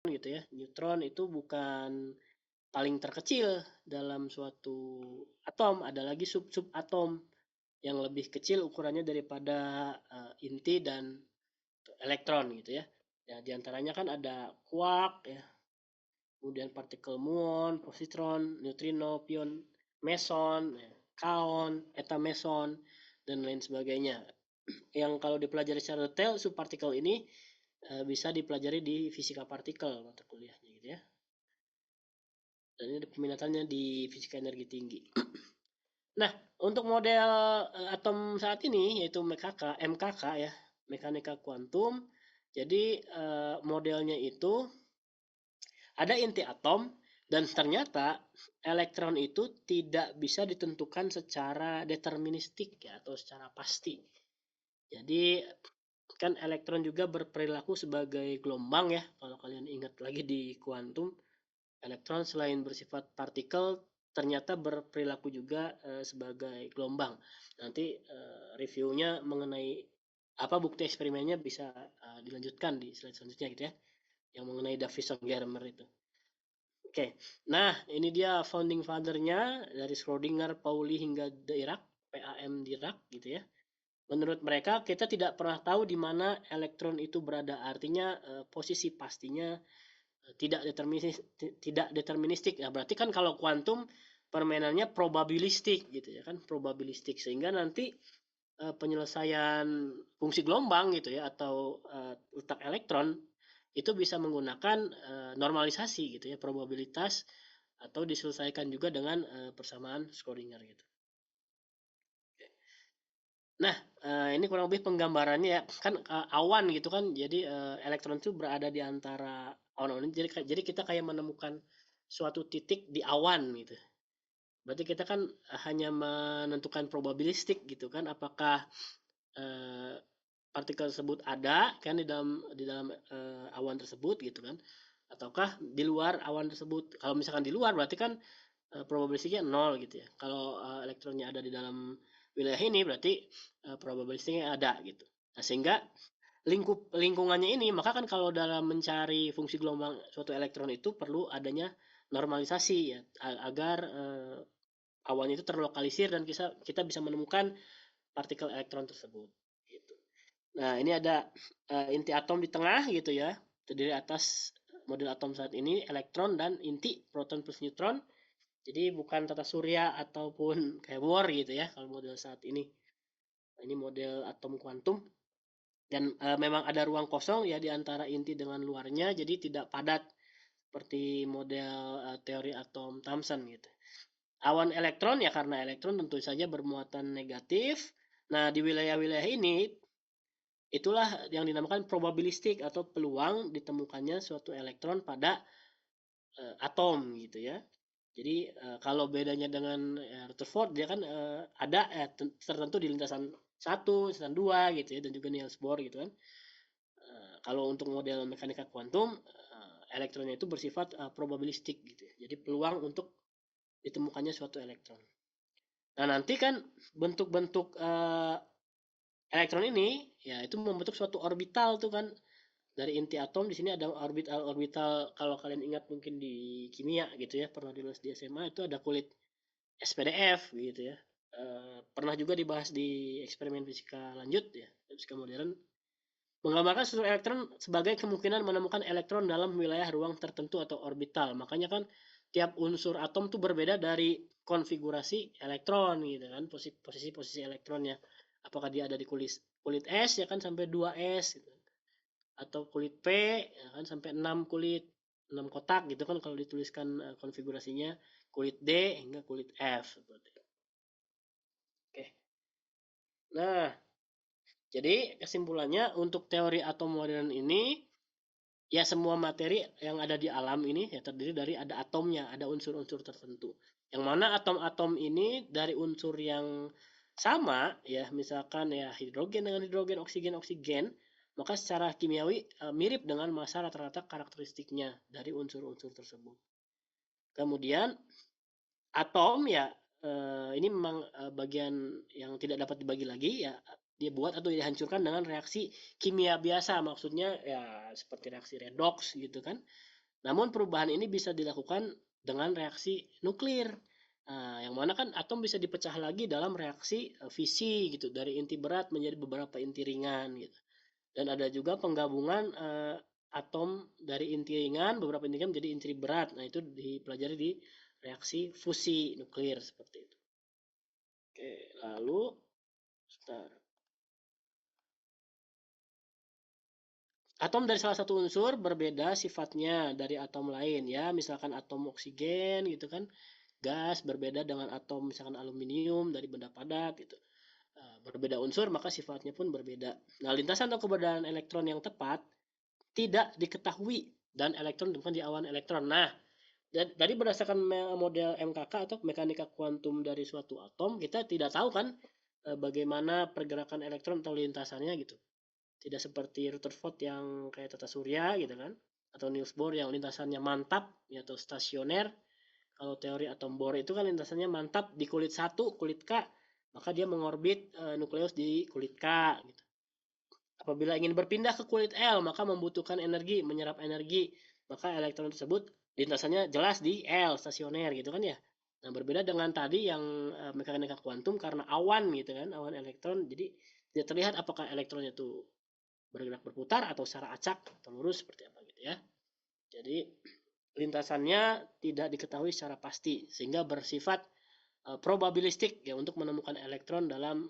gitu ya. Neutron itu bukan paling terkecil dalam suatu atom, ada lagi sub-sub atom yang lebih kecil ukurannya daripada inti dan elektron gitu ya. Ya, diantaranya kan ada quark ya, kemudian partikel muon, positron, neutrino, pion, meson, ya, kaon, eta meson, dan lain sebagainya. Yang kalau dipelajari secara detail, subpartikel ini bisa dipelajari di fisika partikel mata kuliahnya gitu ya. Dan ini peminatannya di fisika energi tinggi. Nah, untuk model atom saat ini yaitu MKK ya, mekanika kuantum. Jadi modelnya itu ada inti atom dan ternyata elektron itu tidak bisa ditentukan secara deterministik ya atau secara pasti. Jadi kan elektron juga berperilaku sebagai gelombang ya. Kalau kalian ingat lagi di kuantum, elektron selain bersifat partikel ternyata berperilaku juga sebagai gelombang. Nanti reviewnya mengenai apa bukti eksperimennya bisa dilanjutkan di slide selanjutnya gitu ya, yang mengenai Davison-Germer itu. Oke, nah ini dia founding father-nya dari Schrödinger, Pauli hingga Dirac, PAM Dirac gitu ya. Menurut mereka kita tidak pernah tahu di mana elektron itu berada. Artinya posisi pastinya tidak deterministik. Ya, berarti kan kalau kuantum permainannya probabilistik gitu ya kan, probabilistik sehingga nanti penyelesaian fungsi gelombang gitu ya atau letak elektron itu bisa menggunakan normalisasi gitu ya, probabilitas atau diselesaikan juga dengan persamaan Schrödinger gitu. Nah, ini kurang lebih penggambarannya ya. Kan awan gitu kan. Jadi elektron itu berada di antara awan-awan ini. Jadi kita kayak menemukan suatu titik di awan gitu. Berarti kita kan hanya menentukan probabilistik gitu kan, apakah eh, partikel tersebut ada kan di dalam awan tersebut gitu kan, ataukah di luar awan tersebut. Kalau misalkan di luar berarti kan probabilistiknya nol gitu ya. Kalau elektronnya ada di dalam wilayah ini berarti probabilistiknya ada gitu. Nah, sehingga lingkungannya ini, maka kan kalau dalam mencari fungsi gelombang suatu elektron itu perlu adanya normalisasi ya agar awan itu terlokalisir dan kita bisa menemukan partikel elektron tersebut gitu. Nah, ini ada inti atom di tengah gitu ya. Terdiri atas model atom saat ini elektron dan inti proton plus neutron. Jadi bukan tata surya ataupun kayak Bohr gitu ya kalau model saat ini. Ini model atom kuantum dan memang ada ruang kosong ya di antara inti dengan luarnya, jadi tidak padat seperti model teori atom Thomson gitu. Awan elektron ya karena elektron tentu saja bermuatan negatif. Nah, di wilayah-wilayah ini itulah yang dinamakan probabilistik atau peluang ditemukannya suatu elektron pada atom gitu ya. Jadi kalau bedanya dengan Rutherford dia kan ada tertentu di lintasan satu, lintasan dua gitu ya, dan juga Niels Bohr gitu kan. Kalau untuk model mekanika kuantum elektronnya itu bersifat probabilistik gitu ya. Jadi peluang untuk ditemukannya suatu elektron. Nah, nanti kan bentuk-bentuk elektron ini ya itu membentuk suatu orbital tuh kan. Dari inti atom di sini ada orbital-orbital, kalau kalian ingat mungkin di kimia gitu ya, pernah ditulis di SMA itu ada kulit SPDF gitu ya. Pernah juga dibahas di eksperimen fisika lanjut ya, fisika modern, menggambarkan suatu elektron sebagai kemungkinan menemukan elektron dalam wilayah ruang tertentu atau orbital. Makanya kan tiap unsur atom tuh berbeda dari konfigurasi elektron gitu kan, posisi-posisi elektronnya. Apakah dia ada di kulit kulit S ya kan sampai 2S gitu. Atau kulit P ya kan sampai 6 kulit, 6 kotak gitu kan kalau dituliskan konfigurasinya, kulit D hingga kulit F seperti itu. Oke. Nah, jadi kesimpulannya untuk teori atom modern ini ya semua materi yang ada di alam ini ya terdiri dari ada atomnya, ada unsur-unsur tertentu. Yang mana atom-atom ini dari unsur yang sama ya, misalkan ya hidrogen dengan hidrogen, oksigen oksigen, maka secara kimiawi mirip dengan massa rata-rata karakteristiknya dari unsur-unsur tersebut. Kemudian atom ya ini memang bagian yang tidak dapat dibagi lagi ya, dia buat atau dihancurkan dengan reaksi kimia biasa, maksudnya ya seperti reaksi redox gitu kan. Namun perubahan ini bisa dilakukan dengan reaksi nuklir. Nah, yang mana kan atom bisa dipecah lagi dalam reaksi fisi gitu, dari inti berat menjadi beberapa inti ringan gitu. Dan ada juga penggabungan atom dari inti ringan, beberapa inti ringan menjadi inti berat. Nah, itu dipelajari di reaksi fusi nuklir seperti itu. Oke, lalu sebentar. Atom dari salah satu unsur berbeda sifatnya dari atom lain ya, misalkan atom oksigen gitu kan, gas berbeda dengan atom misalkan aluminium dari benda padat gitu. Berbeda unsur maka sifatnya pun berbeda. Nah, lintasan atau keberadaan elektron yang tepat tidak diketahui dan elektron ditemukan di awan elektron. Nah, dari berdasarkan model MKK atau mekanika kuantum dari suatu atom, kita tidak tahu kan bagaimana pergerakan elektron atau lintasannya gitu. Tidak seperti Rutherford yang kayak tata surya gitu kan, atau Niels Bohr yang lintasannya mantap ya, atau stasioner. Kalau teori atom Bohr itu kan lintasannya mantap di kulit satu, kulit K, maka dia mengorbit nukleus di kulit K gitu. Apabila ingin berpindah ke kulit L, maka membutuhkan energi, menyerap energi, maka elektron tersebut lintasannya jelas di L, stasioner gitu kan ya. Nah, berbeda dengan tadi yang mekanika kuantum karena awan gitu kan, awan elektron, jadi tidak terlihat apakah elektronnya itu bergerak berputar atau secara acak atau lurus seperti apa gitu ya. Jadi lintasannya tidak diketahui secara pasti sehingga bersifat probabilistik ya untuk menemukan elektron dalam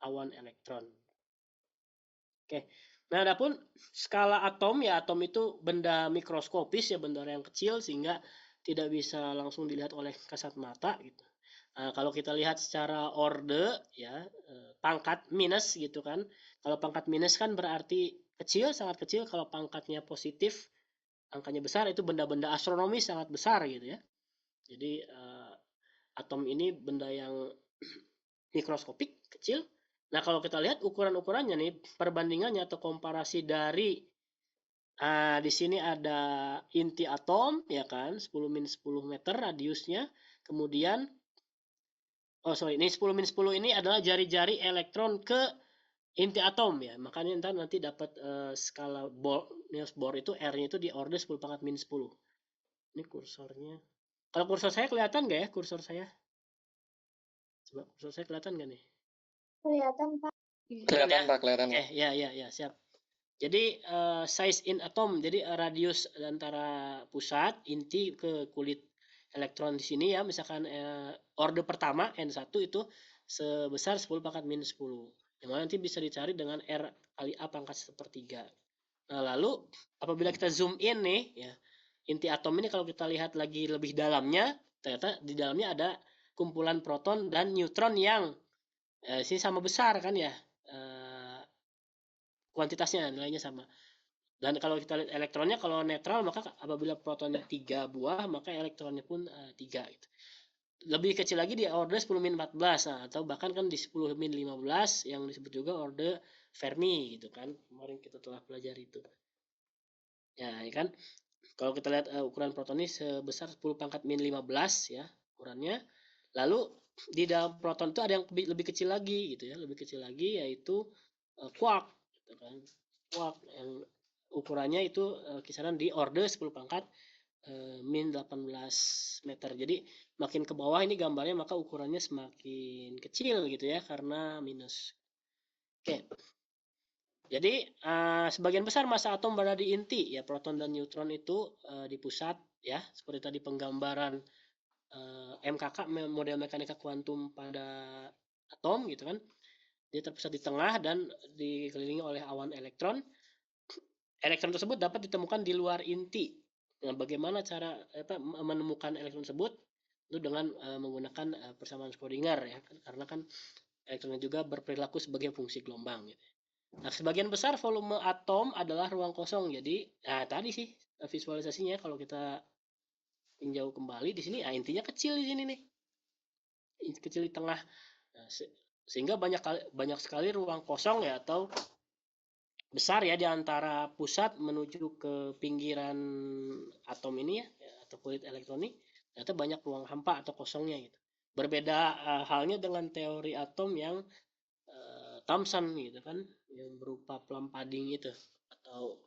awan elektron. Oke. Nah, adapun skala atom ya, atom itu benda mikroskopis ya, benda yang kecil sehingga tidak bisa langsung dilihat oleh kasat mata gitu. Nah, kalau kita lihat secara orde ya, pangkat minus gitu kan. Kalau pangkat minus kan berarti kecil, sangat kecil. Kalau pangkatnya positif, angkanya besar, itu benda-benda astronomis sangat besar gitu ya. Jadi atom ini benda yang mikroskopik, kecil. Nah, kalau kita lihat ukuran-ukurannya nih, perbandingannya atau komparasi dari di sini ada inti atom ya kan, 10 min 10 meter radiusnya. Kemudian ini 10 min 10 ini adalah jari-jari elektron ke inti atom ya. Makanya nanti dapat skala Niels Bohr itu R-nya itu di order 10 pangkat min 10. Ini kursornya. Kalau kursor saya kelihatan nggak ya kursor saya? Coba kursor saya kelihatan nggak nih? Kelihatan, Pak. Kelihatan, Pak, kelihatan. Ya, siap. Jadi size in atom, jadi radius antara pusat inti ke kulit elektron di sini ya, misalkan orde pertama N1 itu sebesar 10 pangkat min 10. Yang mana nanti bisa dicari dengan R kali A pangkat sepertiga. Nah, lalu apabila kita zoom in nih ya, inti atom ini kalau kita lihat lagi lebih dalamnya, ternyata di dalamnya ada kumpulan proton dan neutron yang sini sama besar kan ya. Kuantitasnya nilainya sama. Dan kalau kita lihat elektronnya, kalau netral maka apabila protonnya 3 buah maka elektronnya pun 3 gitu. Lebih kecil lagi di order 10 min 14 atau bahkan kan di 10 min 15 yang disebut juga order Fermi gitu kan. Kemarin kita telah pelajari itu. Ya, kan. Kalau kita lihat ukuran proton ini sebesar 10 pangkat min 15 ya ukurannya. Lalu di dalam proton itu ada yang lebih kecil lagi gitu ya, lebih kecil lagi yaitu quark gitu kan. Quark yang ukurannya itu kisaran di order 10 pangkat min 18 meter. Jadi makin ke bawah ini gambarnya maka ukurannya semakin kecil gitu ya karena minus. Oke. Jadi sebagian besar massa atom berada di inti ya, proton dan neutron itu di pusat ya, seperti tadi penggambaran MKK model mekanika kuantum pada atom gitu kan. Dia terpusat di tengah dan dikelilingi oleh awan elektron. Elektron tersebut dapat ditemukan di luar inti. Nah, bagaimana cara menemukan elektron tersebut? Itu dengan menggunakan persamaan Schrödinger ya, karena kan elektronnya juga berperilaku sebagai fungsi gelombang gitu. Nah, sebagian besar volume atom adalah ruang kosong. Jadi, tadi sih visualisasinya kalau kita tinjau kembali di sini, intinya kecil di sini nih, kecil di tengah. Nah, sehingga banyak sekali ruang kosong ya, atau besar ya di antara pusat menuju ke pinggiran atom ini ya, atau kulit elektronik. Ternyata banyak ruang hampa atau kosongnya gitu. Berbeda halnya dengan teori atom yang Thomson gitu kan, yang berupa plum pudding itu, atau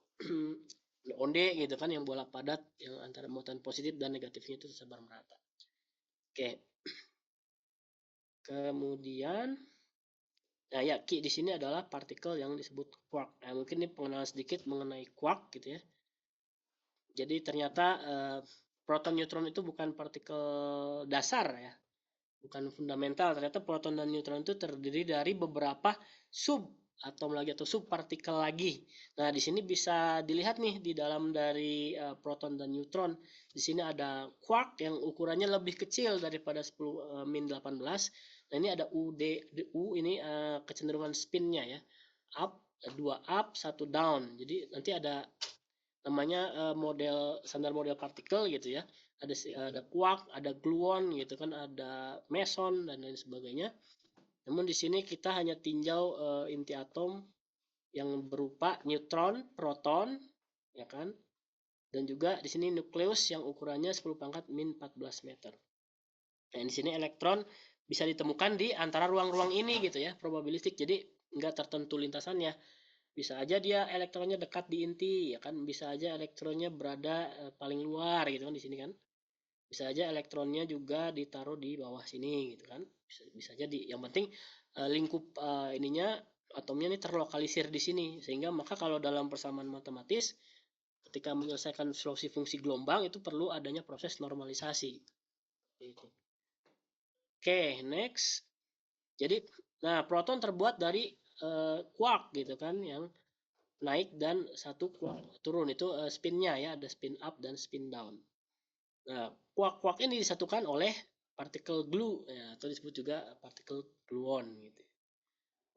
onde gitu kan, yang bola padat yang antara muatan positif dan negatifnya itu tersebar merata. Oke, kemudian nah ya Ki di sini adalah partikel yang disebut quark. Nah, mungkin ini pengenalan sedikit mengenai quark gitu ya. Jadi ternyata proton neutron itu bukan partikel dasar ya, bukan fundamental. Ternyata proton dan neutron itu terdiri dari beberapa sub atom lagi atau subpartikel lagi. Nah, di sini bisa dilihat nih di dalam dari proton dan neutron. Di sini ada quark yang ukurannya lebih kecil daripada 10 min 18. Nah, ini ada U ini kecenderungan spinnya ya. Up, dua up, satu down. Jadi nanti ada namanya model standar model partikel gitu ya, ada quark, ada gluon gitu kan, ada meson dan lain sebagainya. Namun di sini kita hanya tinjau inti atom yang berupa neutron, proton, ya kan, dan juga di sini nukleus yang ukurannya 10 pangkat min 14 meter. Nah, di sini elektron bisa ditemukan di antara ruang-ruang ini gitu ya, probabilistik. Jadi nggak tertentu lintasannya. Bisa aja dia elektronnya dekat di inti, ya kan? Bisa aja elektronnya berada paling luar gitu kan di sini kan. Bisa aja elektronnya juga ditaruh di bawah sini gitu kan. Bisa jadi. Yang penting lingkup ininya atomnya ini terlokalisir di sini, sehingga maka kalau dalam persamaan matematis ketika menyelesaikan solusi fungsi gelombang itu perlu adanya proses normalisasi. Gitu. Oke, next. Jadi, nah proton terbuat dari quark gitu kan, yang naik dan satu quark turun itu spinnya ya, ada spin up dan spin down. Nah, quark-quark ini disatukan oleh partikel glue ya, atau disebut juga partikel gluon gitu.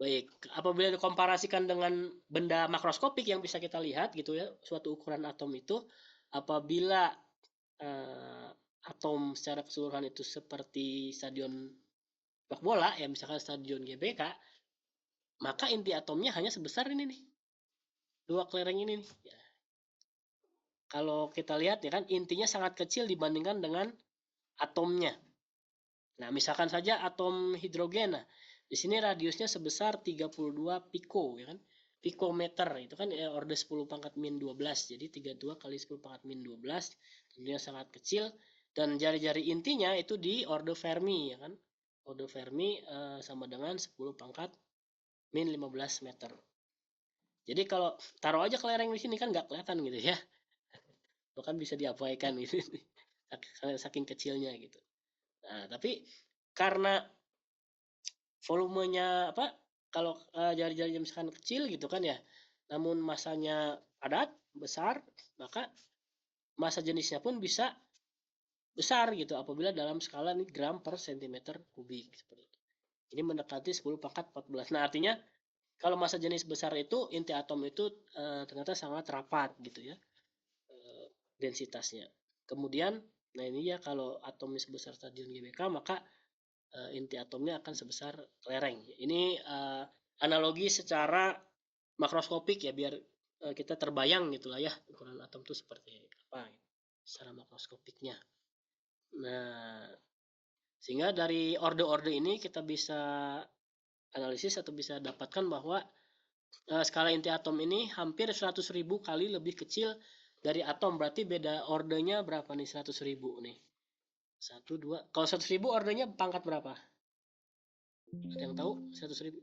Baik, apabila dikomparasikan dengan benda makroskopik yang bisa kita lihat gitu ya, suatu ukuran atom itu apabila eh, atom secara keseluruhan itu seperti stadion sepak bola ya, misalkan stadion GBK, maka inti atomnya hanya sebesar ini nih, dua kelereng ini nih. Ya, kalau kita lihat ya kan intinya sangat kecil dibandingkan dengan atomnya. Nah, misalkan saja atom hidrogen. Nah, di sini radiusnya sebesar 32 piko ya kan. Pikometer itu kan ya, order 10 pangkat min 12. Jadi 32 kali 10 pangkat min 12 tentunya sangat kecil, dan jari-jari intinya itu di order Fermi ya kan. Order Fermi sama dengan 10 pangkat min 15 meter. Jadi kalau taruh aja kelereng di sini kan nggak kelihatan gitu ya. Bahkan bisa diabaikan gitu. Saking kecilnya gitu. Nah, tapi karena volumenya apa, kalau jari-jari misalkan kecil gitu kan ya, namun masanya padat besar, maka massa jenisnya pun bisa besar gitu apabila dalam skala nih gram per sentimeter kubik seperti itu. Ini mendekati 10 pangkat 14. Nah, artinya kalau massa jenis besar itu inti atom itu ternyata sangat rapat gitu ya, densitasnya. Kemudian nah ini ya, kalau atomnya sebesar stadion GBK maka inti atomnya akan sebesar kelereng. Ini analogi secara makroskopik ya, biar kita terbayang gitulah ya ukuran atom itu seperti apa gitu, secara makroskopiknya. Nah, sehingga dari orde-orde ini kita bisa analisis atau bisa dapatkan bahwa skala inti atom ini hampir 100.000 kali lebih kecil dari atom. Berarti beda ordenya berapa nih, 100.000 nih? Satu, dua. Kalau 100.000 ordenya pangkat berapa? Ada yang tahu 100.000?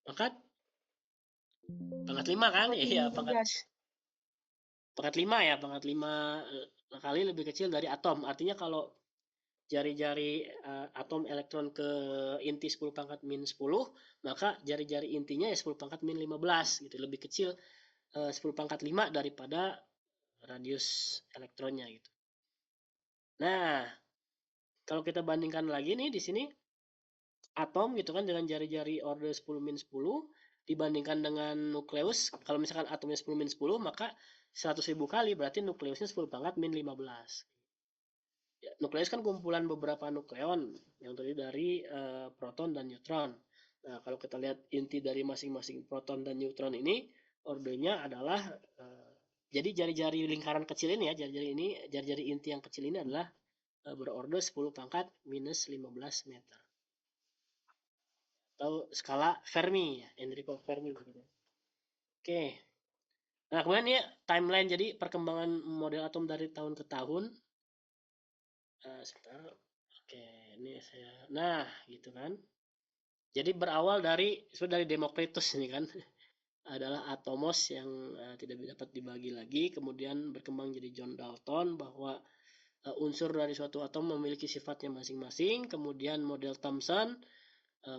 Pangkat? Pangkat 5 kan? Pangkat Iya, pangkat 15. pangkat 5 ya, pangkat 5 kali lebih kecil dari atom. Artinya kalau jari-jari atom elektron ke inti 10 pangkat min 10, maka jari-jari intinya ya 10 pangkat min 15 gitu, lebih kecil 10 pangkat 5 daripada radius elektronnya gitu. Nah, kalau kita bandingkan lagi nih di sini atom gitu kan dengan jari-jari order 10 min 10 dibandingkan dengan nukleus. Kalau misalkan atomnya 10 min 10 maka 100.000 kali, berarti nukleusnya 10 pangkat min 15. Ya, nukleus kan kumpulan beberapa nukleon yang terdiri dari proton dan neutron. Nah, kalau kita lihat inti dari masing-masing proton dan neutron ini, ordernya adalah jadi jari-jari lingkaran kecil ini ya, jari-jari inti yang kecil ini adalah berorder 10 pangkat minus 15 meter. Atau skala Fermi ya, Enrico Fermi begitu. Oke, Nah, kemudian ini timeline, jadi perkembangan model atom dari tahun ke tahun. Sebentar. Oke, ini saya. Nah, gitu kan. Jadi berawal dari Demokritus ini kan, adalah atomos yang tidak dapat dibagi lagi, kemudian berkembang jadi John Dalton bahwa unsur dari suatu atom memiliki sifatnya masing-masing, kemudian model Thomson,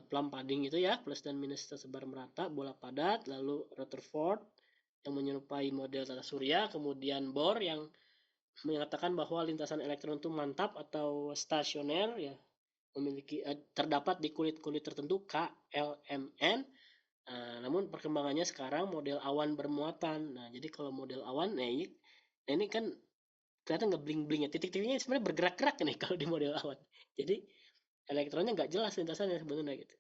plum pudding itu ya, plus dan minus tersebar merata, bola padat, lalu Rutherford yang menyerupai model tata surya, kemudian Bohr yang mengatakan bahwa lintasan elektron itu mantap atau stasioner ya, memiliki terdapat di kulit-kulit tertentu KLMN. Namun perkembangannya sekarang model awan bermuatan. Nah, jadi kalau model awan, nah ini kan kelihatan ngebling-bling ya. Titik-titiknya sebenarnya bergerak-gerak nih kalau di model awan. Jadi elektronnya nggak jelas lintasannya sebenarnya gitu.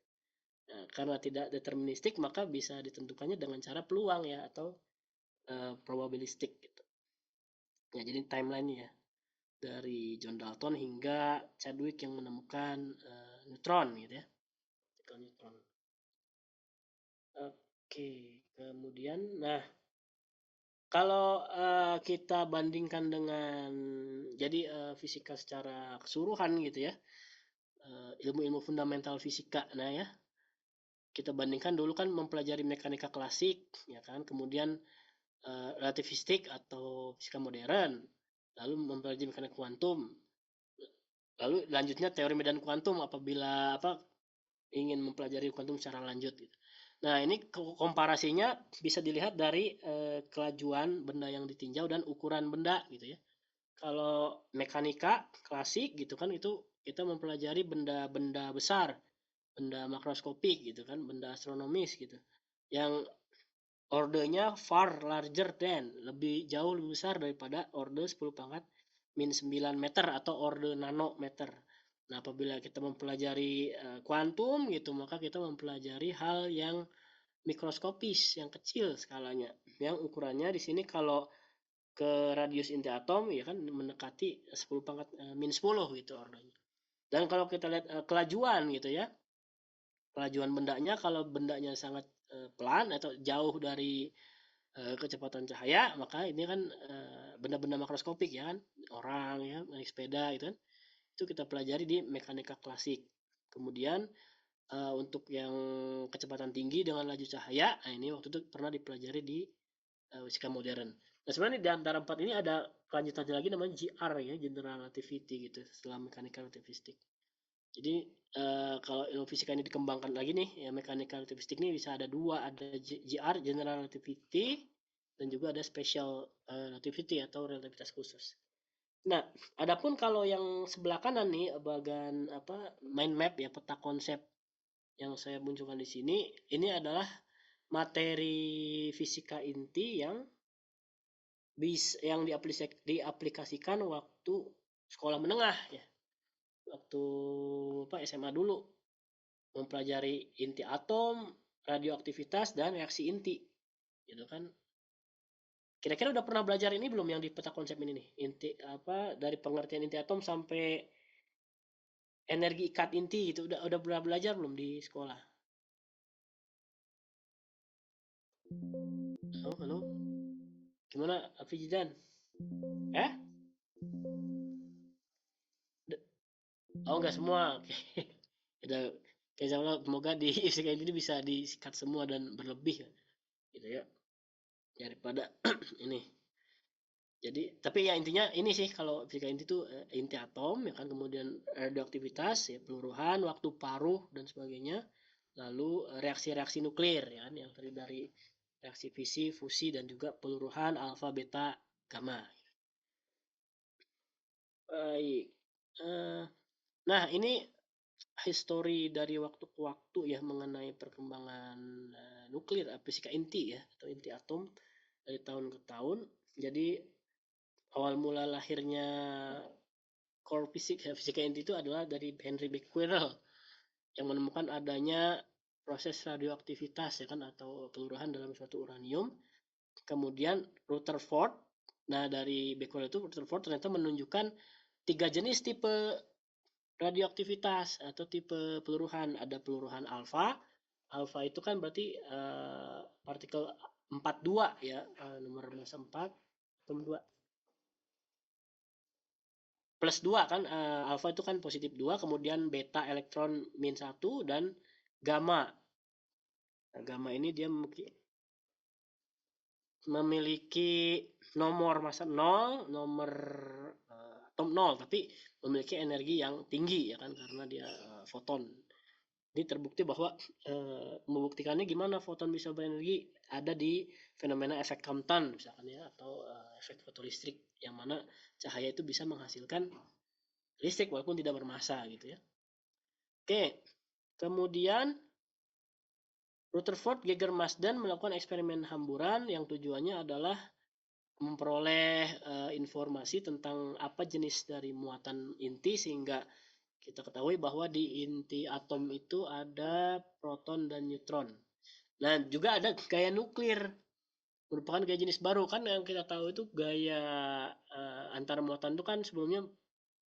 Nah, karena tidak deterministik maka bisa ditentukannya dengan cara peluang ya atau probabilistik gitu. Ya, jadi timeline ya dari John Dalton hingga Chadwick yang menemukan neutron gitu ya. Partikel neutron. Oke, kemudian nah kalau kita bandingkan dengan jadi fisika secara keseluruhan gitu ya, ilmu-ilmu fundamental fisika. Nah ya, kita bandingkan dulu kan mempelajari mekanika klasik, ya kan, kemudian relativistik atau fisika modern, lalu mempelajari mekanika kuantum, lalu lanjutnya teori medan kuantum apabila ingin mempelajari kuantum secara lanjut gitu. Nah, ini komparasinya bisa dilihat dari kelajuan benda yang ditinjau dan ukuran benda gitu ya. Kalau mekanika klasik gitu kan itu kita mempelajari benda-benda besar, benda makroskopik gitu kan, benda astronomis gitu. Yang ordenya far larger than, lebih jauh lebih besar daripada orde 10 pangkat min 9 meter atau orde nanometer. Nah, apabila kita mempelajari kuantum gitu, maka kita mempelajari hal yang mikroskopis, yang kecil skalanya. Yang ukurannya di sini kalau ke radius inti atom ya kan mendekati 10 pangkat min 10 gitu ordenya. Dan kalau kita lihat kelajuan gitu ya, kelajuan bendanya kalau bendanya sangat pelan atau jauh dari kecepatan cahaya, maka ini kan benda-benda makroskopik ya kan, orang ya naik sepeda itu kan, itu kita pelajari di mekanika klasik. Kemudian untuk yang kecepatan tinggi dengan laju cahaya, nah ini waktu itu pernah dipelajari di fisika modern. Nah sebenarnya di antara empat ini ada kelanjutannya lagi namanya GR ya, General Relativity gitu, setelah mekanika relativistik. Jadi kalau ilmu fisika ini dikembangkan lagi nih, ya mekanika relativistik ini bisa ada dua, ada GR General Relativity dan juga ada Special Relativity atau relativitas khusus. Nah, adapun kalau yang sebelah kanan nih bagian mind map ya, peta konsep yang saya munculkan di sini, ini adalah materi fisika inti yang diaplikasikan waktu sekolah menengah ya, waktu SMA dulu, mempelajari inti atom, radioaktivitas dan reaksi inti gitu kan. Kira-kira udah pernah belajar ini belum yang di peta konsep ini nih, inti dari pengertian inti atom sampai energi ikat inti gitu, udah pernah belajar belum di sekolah? Halo, halo, gimana Afijidan? Eh? Oh enggak semua, oke. Udah, insya Allah semoga di fisika ini bisa disikat semua dan berlebih gitu ya, daripada ini. Jadi tapi ya intinya ini sih, kalau fisika inti itu inti atom ya kan, kemudian radioaktivitas ya, peluruhan, waktu paruh dan sebagainya, lalu reaksi-reaksi nuklir ya kan, yang terdiri dari reaksi fisi, fusi dan juga peluruhan alfa, beta, gamma. Baik. Eh, nah ini histori dari waktu ke waktu ya mengenai perkembangan nuklir, fisika inti ya atau inti atom dari tahun ke tahun. Jadi awal mula lahirnya core fisika inti itu adalah dari Henry Becquerel yang menemukan adanya proses radioaktivitas ya kan atau peluruhan dalam suatu uranium. Kemudian Rutherford, nah dari Becquerel itu Rutherford ternyata menunjukkan tiga jenis tipe radioaktivitas atau tipe peluruhan. Ada peluruhan alfa. Alfa itu kan berarti partikel 42 ya, nomor massa 4 atom 2 plus 2 kan, alfa itu kan positif 2, kemudian beta elektron min 1 dan gamma. Nah, gamma ini dia memiliki nomor massa 0, nomor atom 0, tapi memiliki energi yang tinggi ya kan, karena dia foton. Ini terbukti bahwa membuktikannya gimana foton bisa berenergi ada di fenomena efek Compton misalkan ya, atau efek fotolistrik, yang mana cahaya itu bisa menghasilkan listrik walaupun tidak bermassa gitu ya. Oke, kemudian Rutherford Geiger-Marsden melakukan eksperimen hamburan yang tujuannya adalah memperoleh informasi tentang apa jenis dari muatan inti, sehingga kita ketahui bahwa di inti atom itu ada proton dan neutron. Nah, juga ada gaya nuklir, merupakan gaya jenis baru. Kan yang kita tahu itu gaya antar muatan itu kan sebelumnya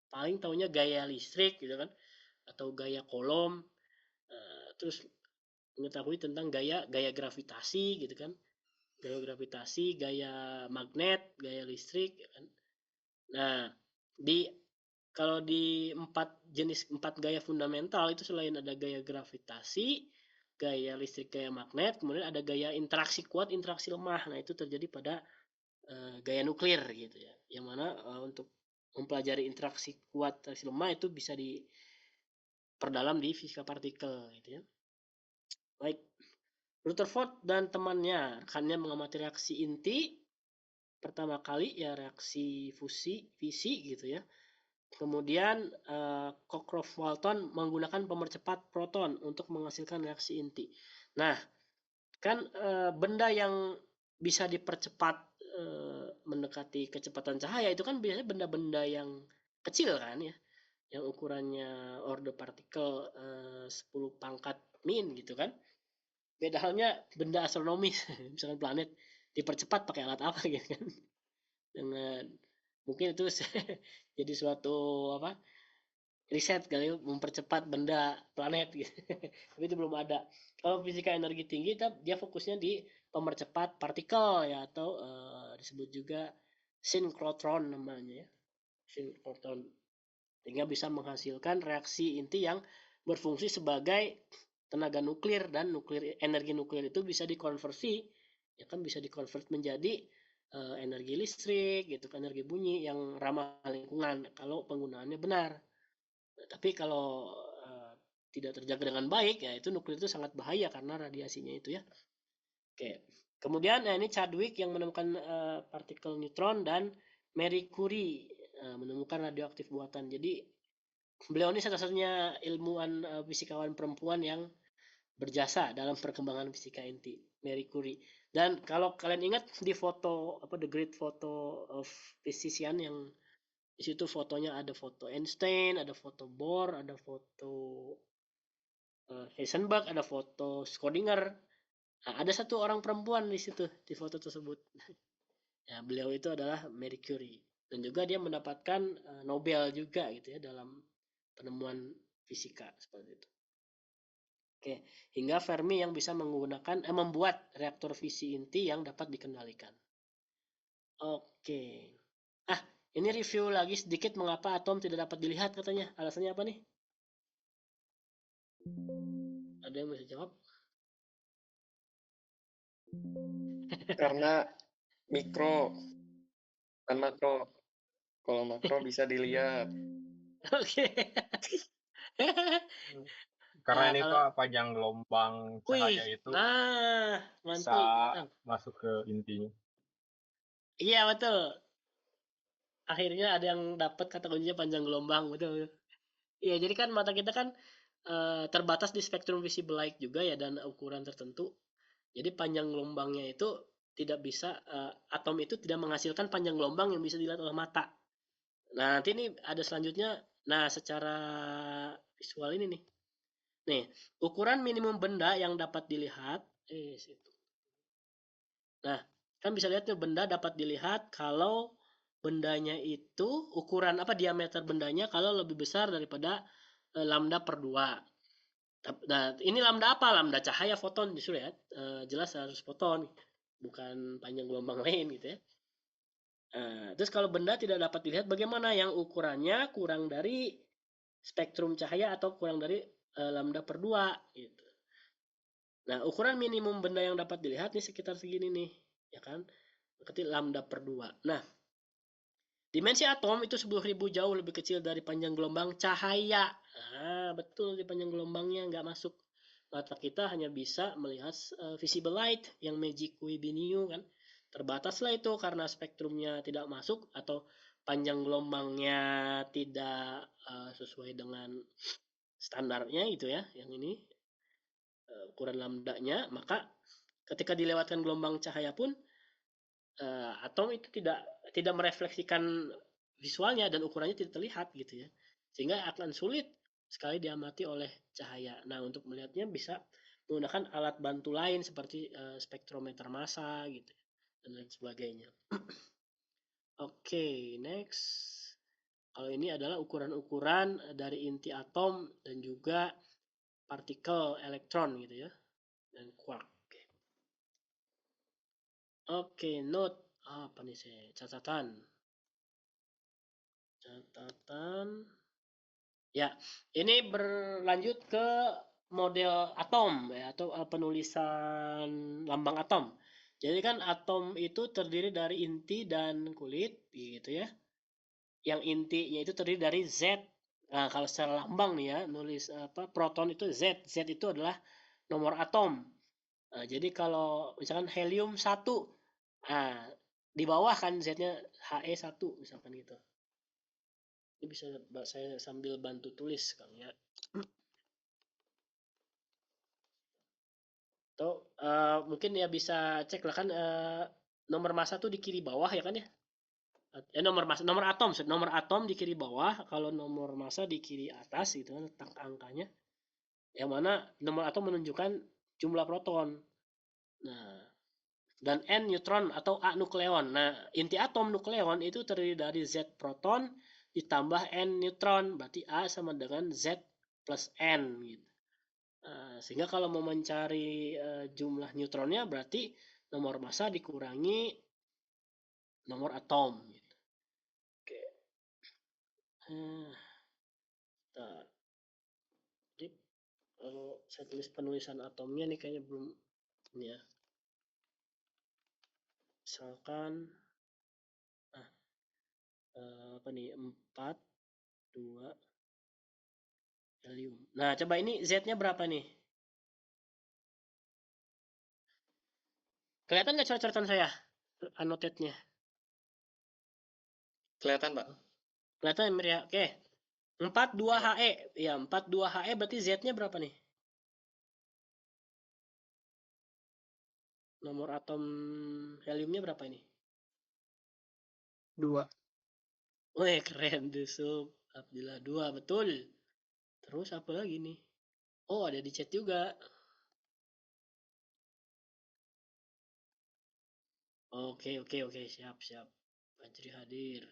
paling tahunya gaya listrik gitu kan, atau gaya kolom. Terus mengetahui tentang gaya gaya gravitasi gitu kan, gaya gravitasi, gaya magnet, gaya listrik ya kan. Nah, di kalau di empat gaya fundamental itu, selain ada gaya gravitasi, gaya listrik, gaya magnet, kemudian ada gaya interaksi kuat, interaksi lemah. Nah, itu terjadi pada gaya nuklir gitu ya. Yang mana untuk mempelajari interaksi kuat, interaksi lemah itu bisa diperdalam di fisika partikel gitu ya. Baik, Rutherford dan temannya, rekannya mengamati reaksi inti pertama kali ya, reaksi fusi fisi gitu ya. Kemudian Cockcroft-Walton menggunakan pemercepat proton untuk menghasilkan reaksi inti. Nah, kan benda yang bisa dipercepat mendekati kecepatan cahaya itu kan biasanya benda-benda yang kecil kan ya, yang ukurannya order partikel 10 pangkat min gitu kan. Beda halnya benda astronomis, misalkan planet, dipercepat pakai alat apa gitu kan. Dengan mungkin itu jadi suatu apa, riset kali ya, mempercepat benda planet gitu. Tapi itu belum ada. Kalau fisika energi tinggi dia fokusnya di pemercepat partikel ya, atau disebut juga synchrotron namanya ya, synchrotron, sehingga bisa menghasilkan reaksi inti yang berfungsi sebagai tenaga nuklir, dan energi nuklir itu bisa dikonversi ya kan, bisa dikonvert menjadi energi listrik gitu, energi bunyi yang ramah lingkungan kalau penggunaannya benar. Tapi kalau tidak terjaga dengan baik ya, itu nuklir itu sangat bahaya karena radiasinya itu ya. Oke. Kemudian ini Chadwick yang menemukan partikel neutron, dan Marie Curie menemukan radioaktif buatan. Jadi beliau ini satu-satunya ilmuwan fisikawan perempuan yang berjasa dalam perkembangan fisika inti, Marie Curie. Dan kalau kalian ingat di foto apa, The Great Photo of Physician, yang di situ fotonya ada foto Einstein, ada foto Bohr, ada foto Heisenberg, ada foto Schrödinger. Nah, ada satu orang perempuan di situ di foto tersebut. Ya, beliau itu adalah Marie Curie, dan juga dia mendapatkan Nobel juga gitu ya dalam penemuan fisika seperti itu. Oke, hingga Fermi yang bisa menggunakan membuat reaktor fisi inti yang dapat dikendalikan. Oke. Ah, ini review lagi sedikit mengapa atom tidak dapat dilihat katanya. Alasannya apa nih? Ada yang bisa jawab? Karena mikro dan makro. Kalau makro bisa dilihat. Oke. Karena Nah, ini kalau Pak, panjang gelombang cahaya itu nah, bisa mantul. masuk ke intinya. Iya, betul. Akhirnya ada yang dapat kata kuncinya panjang gelombang, betul. Iya, jadi kan mata kita kan terbatas di spektrum visible light juga ya, dan ukuran tertentu. Jadi panjang gelombangnya itu tidak bisa, atom itu tidak menghasilkan panjang gelombang yang bisa dilihat oleh mata. Nah, nanti ini ada selanjutnya. Nah, secara visual ini nih. Nih, ukuran minimum benda yang dapat dilihat. Situ. Nah, kan bisa lihat tuh, benda dapat dilihat kalau bendanya itu ukuran apa, diameter bendanya kalau lebih besar daripada lambda per 2. Nah, ini lambda apa? Lambda cahaya foton justru ya. Jelas harus foton. bukan panjang gelombang lain gitu ya. Terus kalau benda tidak dapat dilihat, bagaimana yang ukurannya kurang dari spektrum cahaya atau kurang dari lambda per 2 gitu. Nah, ukuran minimum benda yang dapat dilihat nih sekitar segini nih, ya kan? Berarti lambda per 2. Nah, dimensi atom itu 10.000 jauh lebih kecil dari panjang gelombang cahaya. Nah, betul di panjang gelombangnya nggak masuk. Mata kita hanya bisa melihat visible light yang magic Webiniu kan. Terbataslah itu karena spektrumnya tidak masuk atau panjang gelombangnya tidak sesuai dengan standarnya gitu ya, yang ini ukuran lambdanya, maka ketika dilewatkan gelombang cahaya pun atom itu tidak merefleksikan visualnya dan ukurannya tidak terlihat gitu ya, sehingga akan sulit sekali diamati oleh cahaya. Nah, untuk melihatnya bisa menggunakan alat bantu lain seperti spektrometer massa gitu dan lain sebagainya. Oke, next. Kalau ini adalah ukuran-ukuran dari inti atom dan juga partikel elektron gitu ya, dan quark. Oke, note apa nih saya catatan. Ya, ini berlanjut ke model atom ya, atau penulisan lambang atom. Jadi kan atom itu terdiri dari inti dan kulit gitu ya. Yang intinya itu terdiri dari Z. Nah, kalau secara lambang nih ya, nulis proton itu Z. Z itu adalah nomor atom. Nah, jadi kalau misalkan helium 1, nah di bawah kan Z-nya He1 misalkan gitu. Ini bisa saya sambil bantu tulis Kang ya. Atau mungkin ya bisa cek lah kan nomor massa tuh di kiri bawah ya kan ya. Nomor atom di kiri bawah, kalau nomor massa di kiri atas gitu kan, letak angkanya. Yang mana nomor atom menunjukkan jumlah proton. Nah, dan N neutron atau A nukleon. Nah, inti atom nukleon itu terdiri dari Z proton ditambah N neutron, berarti A sama dengan Z plus N gitu. Sehingga kalau mau mencari jumlah neutronnya berarti nomor massa dikurangi nomor atom gitu. Oke. Jadi kalau saya tulis penulisan atomnya nih kayaknya belum ini ya. Misalkan apa nih, 4, 2 helium. Nah, coba ini Z-nya berapa nih? Kelihatan nggak coret-coretan saya? Annotate-nya. Kelihatan, Pak. Kelihatan ya? Oke. 42 He. Ya, 42 He berarti Z-nya berapa nih? Nomor atom heliumnya berapa ini? 2. Wih, keren Dusuk. Alhamdulillah 2, betul. Terus apa lagi nih? Oh, ada di chat juga. Oke, siap. Fajri hadir.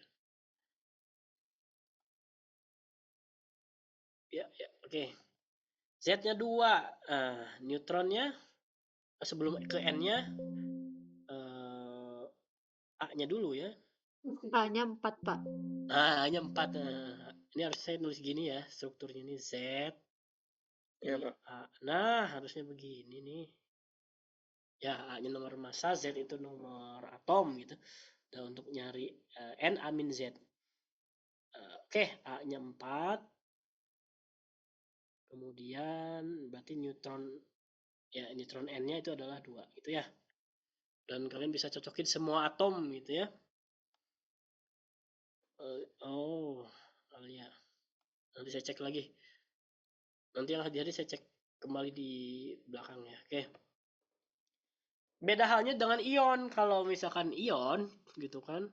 Ya, oke. Z-nya 2. Neutronnya sebelum ke N-nya A-nya dulu ya. A-nya 4, Pak. A-nya 4. Ini harus saya nulis gini ya, strukturnya ini Z. Iya, Ini Pak. A. Nah, harusnya begini nih. Ya, A-nya nomor massa, Z itu nomor atom gitu. Dan untuk nyari N A min Z. Oke, A-nya 4. Kemudian berarti neutron N-nya itu adalah 2 gitu ya. Dan kalian bisa cocokin semua atom gitu ya. Ya. Nanti saya cek lagi. Nanti yang hari-hari saya cek kembali di belakangnya. Oke. Beda halnya dengan ion. Kalau misalkan ion gitu kan,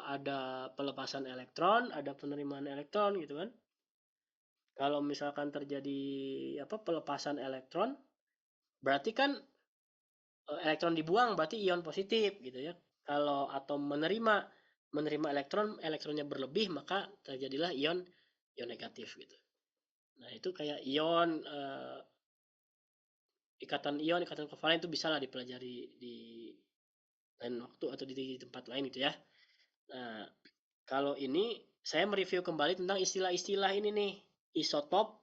ada pelepasan elektron, ada penerimaan elektron gitu kan. Kalau misalkan terjadi pelepasan elektron, berarti kan elektron dibuang, berarti ion positif gitu ya. Kalau atom menerima elektron, elektronnya berlebih, maka terjadilah ion negatif gitu. Nah, itu kayak ion ikatan ion, ikatan kovalen itu bisa lah dipelajari di lain waktu atau di tempat lain gitu ya. Nah, kalau ini saya mereview kembali tentang istilah-istilah ini nih. Isotop,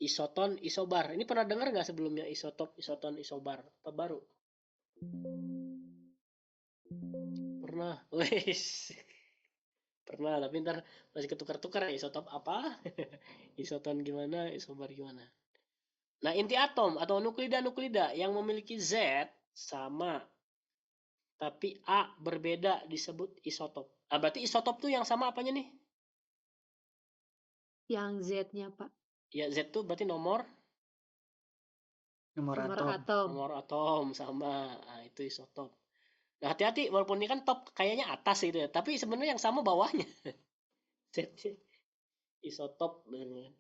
isoton, isobar. Ini pernah dengar nggak sebelumnya isotop, isoton, isobar? Apa baru? Pernah. Wes. Pernah, tapi ntar masih ketukar-tukar ya isotop apa? Isoton gimana, isobar gimana. Nah, inti atom atau nuklida-nuklida yang memiliki Z sama tapi A berbeda disebut isotop. Ah, berarti isotop tuh yang sama apanya nih? Yang Z-nya, Pak. Ya, Z tuh berarti nomor Nomor Nomor atom. atom. nomor atom sama. Nah, itu isotop. Nah, hati-hati walaupun ini kan top kayaknya atas gitu ya, tapi sebenarnya yang sama bawahnya. Z isotop bener.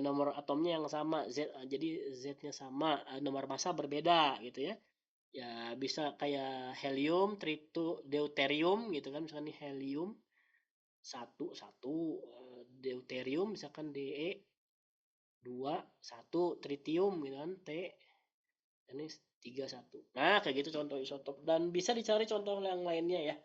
Nomor atomnya yang sama Z, jadi Z-nya sama, nomor massa berbeda gitu ya. Ya bisa kayak helium, deuterium gitu kan, misalkan nih helium 1 1, deuterium misalkan De 2 1, tritium gitu kan T, ini 3 1. Nah, kayak gitu contoh isotop dan bisa dicari contoh yang lainnya ya.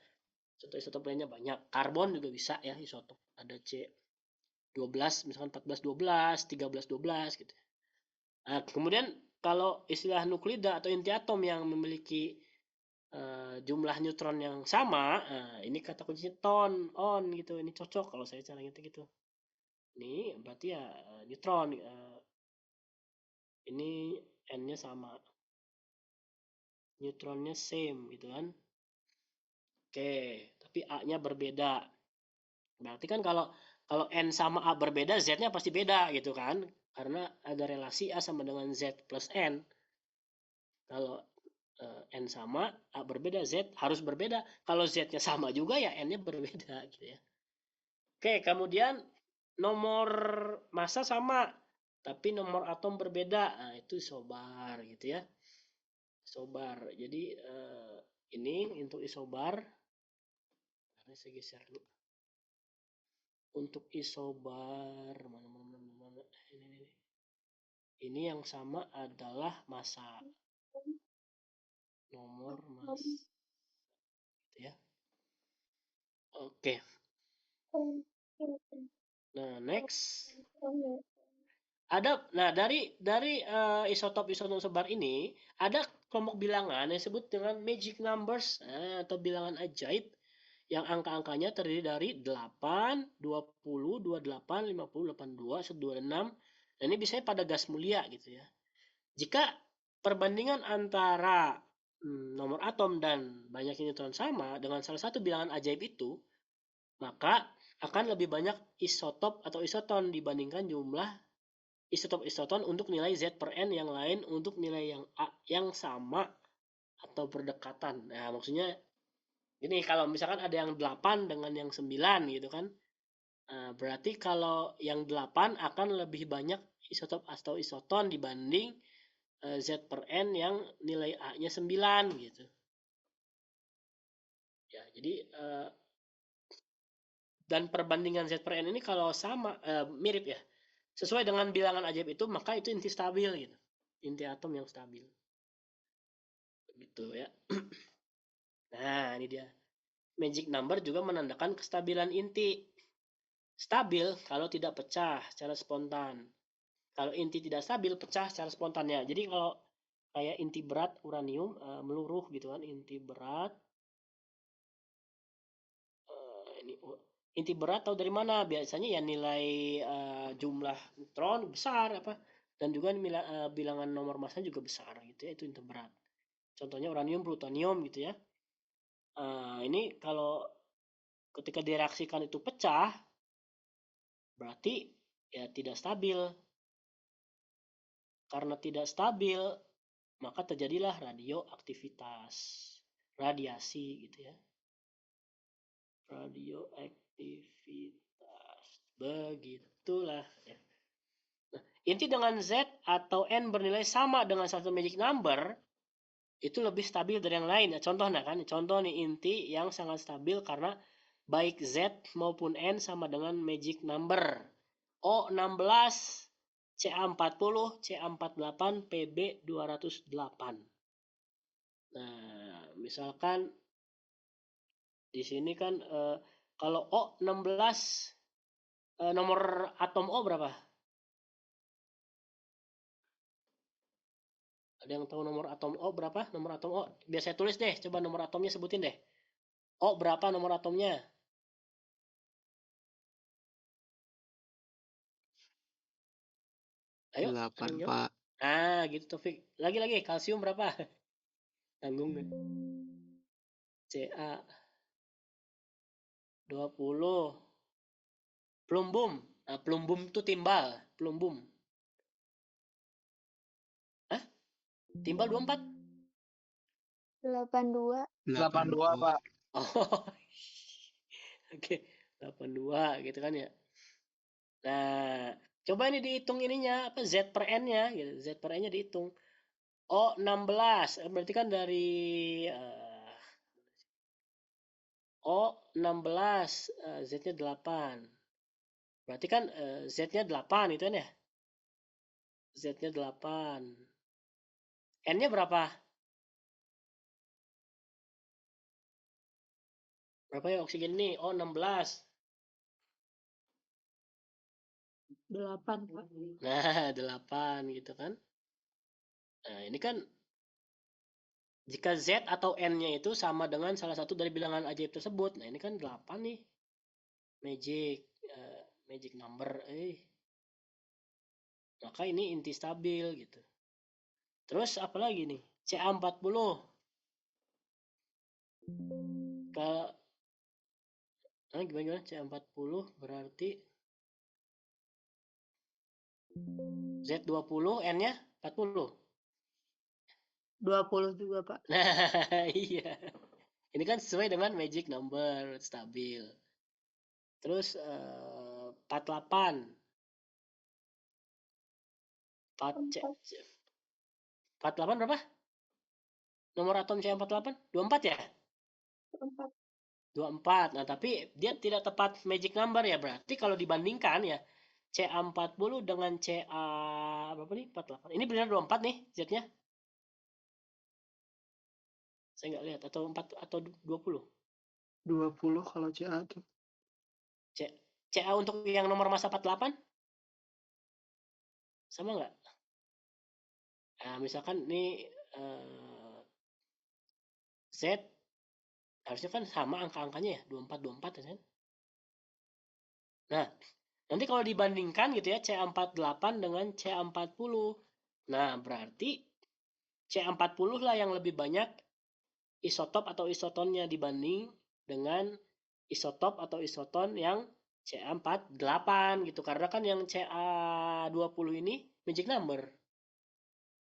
Contoh isotop lainnya banyak. Karbon juga bisa ya isotop. Ada C12 misalkan 14 12, 13 12 gitu. Nah, kemudian kalau istilah nuklida atau inti atom yang memiliki jumlah neutron yang sama, ini kata kuncinya ton, on gitu. Ini cocok kalau saya cara ngetik gitu. Ini berarti ya neutron. Ini n-nya sama, neutronnya same gitu kan. Oke, tapi A-nya berbeda. Berarti kan kalau N sama A berbeda, Z-nya pasti beda gitu kan. Karena ada relasi A sama dengan Z plus N. Kalau N sama, A berbeda, Z harus berbeda. Kalau Z-nya sama juga ya N-nya berbeda gitu ya. Oke, kemudian nomor massa sama, tapi nomor atom berbeda. Nah, itu isobar gitu ya. Isobar. Jadi ini untuk isobar. Ini saya geser dulu. Untuk isobar mana. Ini yang sama adalah massa. Nomor massa gitu ya. Oke. Nah, next. Nah dari isotop sebar ini ada kelompok bilangan yang disebut dengan magic numbers atau bilangan ajaib yang angka-angkanya terdiri dari 8, 20, 28, 50, 82, 126. Dan ini biasanya pada gas mulia gitu ya. Jika perbandingan antara nomor atom dan banyaknya neutron sama dengan salah satu bilangan ajaib itu, maka akan lebih banyak isotop atau isoton dibandingkan jumlah isotop-isoton untuk nilai Z per N yang lain untuk nilai yang A yang sama atau berdekatan. Nah, maksudnya ini kalau misalkan ada yang 8 dengan yang 9 gitu kan. Berarti kalau yang 8 akan lebih banyak isotop atau isoton dibanding Z per N yang nilai A-nya 9 gitu. Ya, jadi dan perbandingan Z per N ini kalau sama mirip ya. Sesuai dengan bilangan ajaib itu, maka itu inti stabil gitu. Inti atom yang stabil. Begitu ya. Nah, ini dia. Magic number juga menandakan kestabilan inti. Stabil kalau tidak pecah secara spontan. Kalau inti tidak stabil, pecah secara spontannya. Jadi kalau kayak inti berat uranium meluruh gitu kan, inti berat ini inti berat tahu dari mana? Biasanya ya nilai jumlah neutron besar apa dan juga bilangan nomor massa juga besar gitu ya, itu inti berat. Contohnya uranium, plutonium gitu ya. Ini kalau ketika direaksikan itu pecah, berarti ya tidak stabil. Karena tidak stabil, maka terjadilah radioaktivitas, radiasi gitu ya. Radioaktivitas, begitulah ya. Nah, inti dengan Z atau N bernilai sama dengan satu magic number, itu lebih stabil dari yang lain. Contohnya kan, contoh nih inti yang sangat stabil karena baik Z maupun N sama dengan magic number O16 CA40, CA48, PB208. Nah, misalkan di sini kan kalau O16 nomor atom O berapa? Ada yang tahu nomor atom O berapa? Nomor atom O. Biar saya tulis deh, coba nomor atomnya sebutin deh. O berapa nomor atomnya? Ayo, ada 8, yang jawab? Pak. Ah, gitu Taufik. Lagi-lagi, kalsium berapa? Tanggung deh. Ca 20. Plumbum. Nah, plumbum itu timbal. Plumbum. Hah? Timbal 24? 82. 82, Pak. Oh, oke. 82 gitu kan ya. Nah, coba ini dihitung ininya, apa Z per N-nya gitu. Z per N-nya dihitung. Oh, 16. Berarti kan dari O 16, Z-nya 8. Berarti kan Z-nya 8 itu kan ya? Z-nya 8. N-nya berapa? Berapa ya oksigen ini? Oh, 16. 8, Pak. Nah, 8 gitu kan. Nah, ini kan jika Z atau N-nya itu sama dengan salah satu dari bilangan ajaib tersebut. Nah, ini kan 8 nih. Magic number. Maka ini inti stabil gitu. Terus apa lagi nih? CA40. Gimana? CA40 berarti Z20, N-nya 40. 20 juga, Pak. Nah, iya. Ini kan sesuai dengan magic number, stabil. Terus 48. 48 berapa? Nomor atom CA48? 24 ya? 24. Nah, tapi dia tidak tepat magic number ya. Berarti kalau dibandingkan ya, CA40 dengan CA berapa nih? 48. Ini benar 24 nih Z-nya. Saya nggak lihat. Atau 4 atau 20. 20 kalau CA tuh. CA untuk yang nomor masa 48? Sama nggak? Nah, misalkan ini Z harusnya kan sama angka-angkanya ya, 24 ya kan? Nah, nanti kalau dibandingkan gitu ya, CA48 dengan CA40. Nah, berarti CA40 lah yang lebih banyak isotop atau isotonnya dibanding dengan isotop atau isoton yang CA48 gitu. Karena kan yang CA20 ini magic number.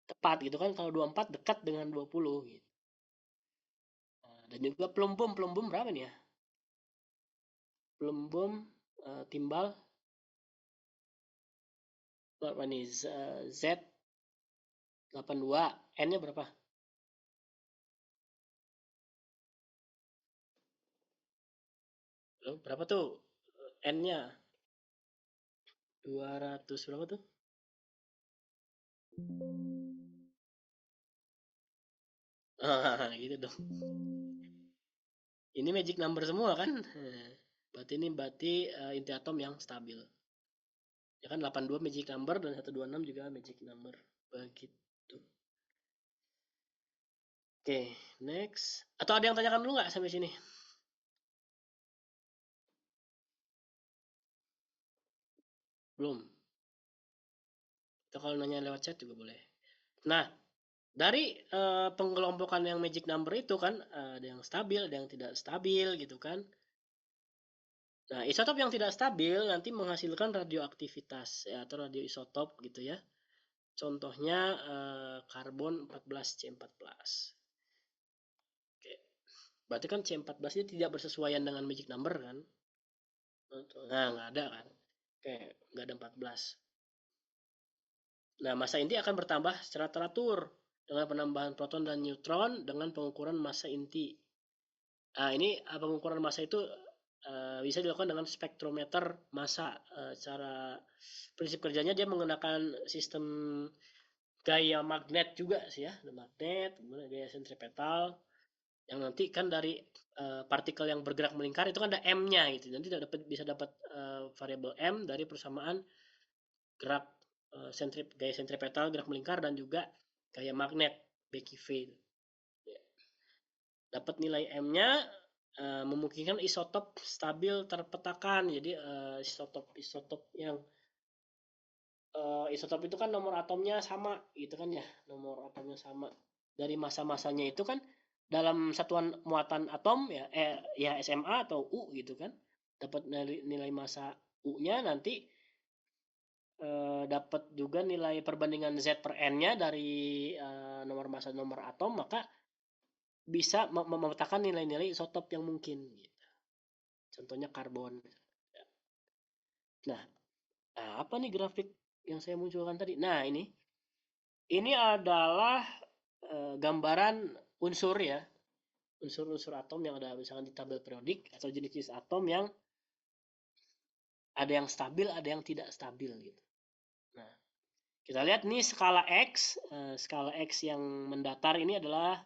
Tepat gitu kan, kalau 24 dekat dengan 20 gitu. Nah, dan juga plumbum berapa nih ya? Plumbum timbal berapa nih? Z 82, N-nya berapa? Berapa tuh N-nya? 200 berapa tuh? Gitu dong. Ini magic number semua kan? Berarti inti atom yang stabil. Ya kan 82 magic number dan 126 juga magic number. Begitu. Oke, next. Atau ada yang tanyakan dulu nggak sampai sini? Belum. Atau kalau nanya lewat chat juga boleh. Nah, dari pengelompokan yang magic number itu kan ada yang stabil, ada yang tidak stabil gitu kan. Nah, isotop yang tidak stabil nanti menghasilkan radioaktivitas ya, atau radioisotop gitu ya. Contohnya karbon 14C14. Oke. Berarti kan C14 ini tidak bersesuaian dengan magic number kan? Nah, nggak ada kan? Oke, nggak ada 14. Nah, massa inti akan bertambah secara teratur dengan penambahan proton dan neutron dengan pengukuran massa inti. Nah, ini pengukuran massa itu bisa dilakukan dengan spektrometer massa. Cara prinsip kerjanya dia menggunakan sistem gaya magnet juga sih ya, ada magnet, kemudian gaya sentripetal, yang nanti kan dari partikel yang bergerak melingkar itu kan ada M-nya gitu. Nanti bisa dapat variabel M dari persamaan gerak gaya sentripetal, gerak melingkar, dan juga gaya magnet Becky-V. Ya. Dapat nilai M-nya memungkinkan isotop stabil terpetakan. Jadi isotop yang isotop itu kan nomor atomnya sama gitu kan ya, nomor atomnya sama. Dari massa-massanya itu kan dalam satuan muatan atom ya, ya SMA atau U gitu kan, dapat nilai massa U-nya, nanti dapat juga nilai perbandingan Z per N-nya dari nomor massa nomor atom, maka bisa memetakan nilai-nilai isotop yang mungkin gitu. Contohnya karbon. Nah, apa nih grafik yang saya munculkan tadi? Nah, ini adalah gambaran unsur ya, unsur-unsur atom yang ada misalkan di tabel periodik, atau jenis-jenis atom yang ada yang stabil, ada yang tidak stabil gitu. Nah, kita lihat nih skala X. Skala X yang mendatar ini adalah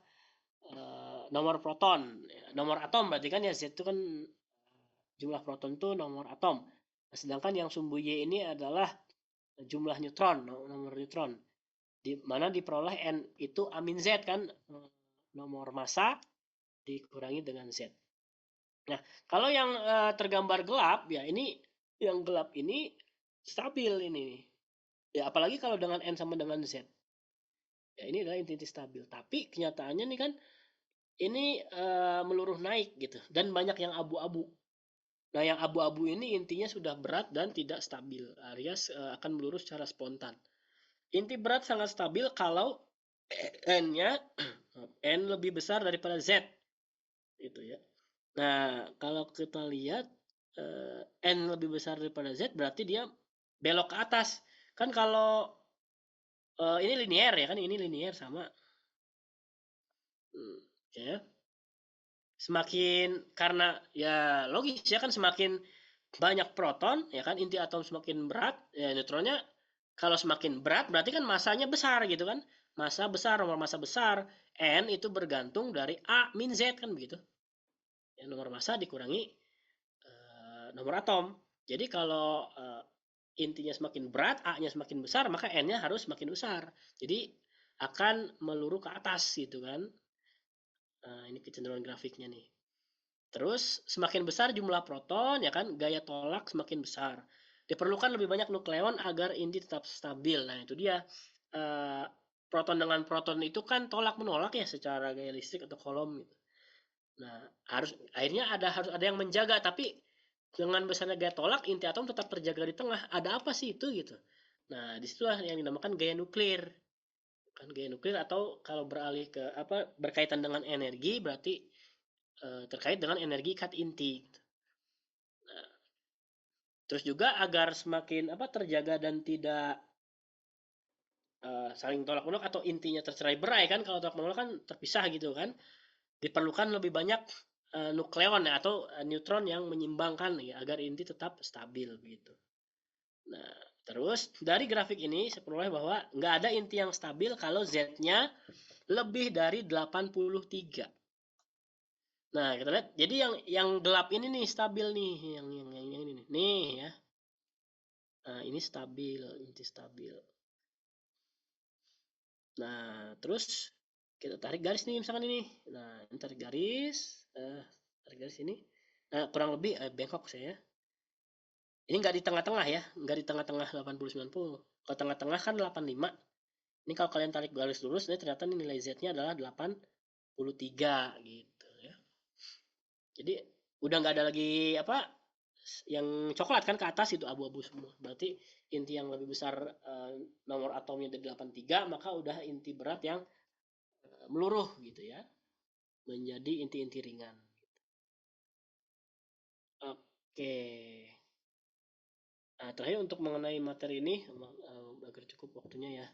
nomor proton, nomor atom berarti kan ya, Z itu kan jumlah proton itu nomor atom. Nah, sedangkan yang sumbu Y ini adalah jumlah neutron, nomor neutron, di mana diperoleh N itu amin Z kan, nomor massa dikurangi dengan Z. Nah, kalau yang tergambar gelap ya, ini yang gelap ini stabil ini. Ya apalagi kalau dengan N sama dengan Z. Ya ini adalah inti stabil. Tapi kenyataannya nih kan ini meluruh naik gitu, dan banyak yang abu-abu. Nah, yang abu-abu ini intinya sudah berat dan tidak stabil, alias akan meluruh secara spontan. Inti berat sangat stabil kalau N-nya N lebih besar daripada Z. Itu ya. Nah, kalau kita lihat N lebih besar daripada Z, berarti dia belok ke atas. Kan kalau ini linear ya kan, ini linear sama. Ya. Semakin, karena ya logis ya kan, semakin banyak proton ya kan, inti atom semakin berat, ya neutronnya kalau semakin berat berarti kan masanya besar gitu kan. Massa besar, nomor massa besar, N itu bergantung dari A min Z kan begitu. Ya, nomor massa dikurangi nomor atom. Jadi kalau intinya semakin berat, A-nya semakin besar, maka N-nya harus semakin besar. Jadi akan meluruh ke atas gitu kan. Nah, ini kecenderungan grafiknya nih. Terus semakin besar jumlah proton ya kan, gaya tolak semakin besar. Diperlukan lebih banyak nukleon agar inti tetap stabil. Nah, itu dia. Proton dengan proton itu kan tolak menolak ya secara gaya listrik atau Coulomb gitu. Nah, akhirnya harus ada yang menjaga, tapi dengan besarnya gaya tolak, inti atom tetap terjaga di tengah. Ada apa sih itu gitu? Nah, disitulah yang dinamakan gaya nuklir. Kan gaya nuklir, atau kalau beralih ke berkaitan dengan energi, berarti terkait dengan energi ikat inti. Nah, terus juga agar semakin terjaga dan tidak saling tolak menolak atau intinya tercerai berai kan, kalau tolak menolak kan terpisah gitu kan, diperlukan lebih banyak nukleon ya, atau neutron yang menyimbangkan ya, agar inti tetap stabil gitu. Nah, terus dari grafik ini saya peroleh bahwa nggak ada inti yang stabil kalau Z-nya lebih dari 83. Nah, kita lihat. Jadi yang gelap ini nih stabil nih, yang ini nih ya. Nah, ini stabil, inti stabil. Nah, terus kita tarik garis nih misalkan ini. Nah, ini tarik garis ini. Nah, kurang lebih bengkok saya. Ini nggak di tengah-tengah ya, nggak di tengah-tengah 80-90. Kalau tengah-tengah kan 85. Ini kalau kalian tarik garis lurus, ini ternyata nilai Z-nya adalah 83 gitu ya. Jadi udah nggak ada lagi yang coklat kan, ke atas itu abu-abu semua. Berarti inti yang lebih besar nomor atomnya dari 83, maka udah inti berat yang meluruh gitu ya, menjadi inti-inti ringan. Oke. Nah, terakhir untuk mengenai materi ini, agar cukup waktunya ya,